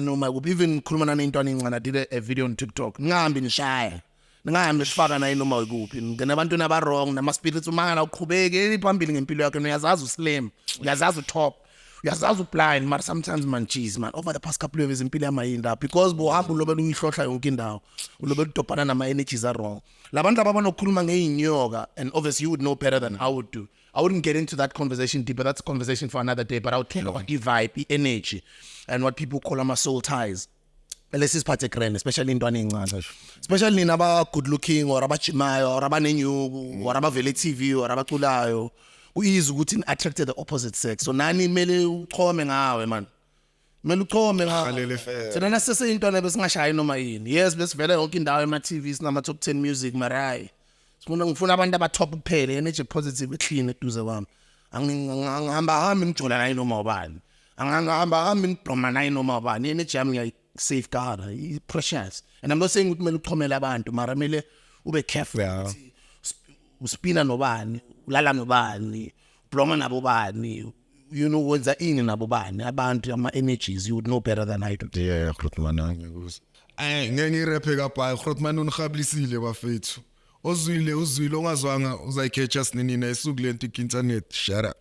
I did a video on TikTok. Ngihambi nishaya. Ngihambi sifaka na inoma ukuphi. Nginabantu naba wrong nama spirits umangala uqhubeke phambili ngempilo yakhe. Uyazazi uslim, uyazazi utop, uyazazi blind, but sometimes man cheese man. Over the past couple of years impilo yamayinda, because bohamba ulobe uyihlohla yonke indawo. Ulobe udopana nama energies are wrong. Labantu abanokhuluma ngeinyoka, and obviously you would know better than I would do. I wouldn't get into that conversation deeper. That's a conversation for another day. But I would tell you what the vibe, the energy, and what people call my soul ties. Let's just particular, especially in Dwaning, especially in about good looking or about chimayo or about nenyu or about vele TV or about kulayo, who is good in attracted the opposite sex. So nani mele coming out, man. Kumele uchome Khalele fair. thina naseseyintwana besingashayi noma yini. Yes, besivela yonke indawo ema-TV sinama top 10 music mara hayi. Ngifuna abantu abatop kuphela, energy positive clean eduze kwami. Angihamba ngijula naye noma ubani. Angihamba ngibroma naye noma ubani. Energy yami ngiyayi safeguard, i precious. And I'm not saying ukuthi kumele uchomele abantu, mara kumele ube careful. Yeah. Uspina nobani, ulala nobani, broma nabo bani. You know wenza ini nabo bani. Abantu ama energies you would know better than I do. Yeah, Grootman angikuze. Ngeke ngirepe kapha Grootman unigablisile bafethu. Ozwile ongazwanga uzayikhetha sinini na esuku lento internet shara.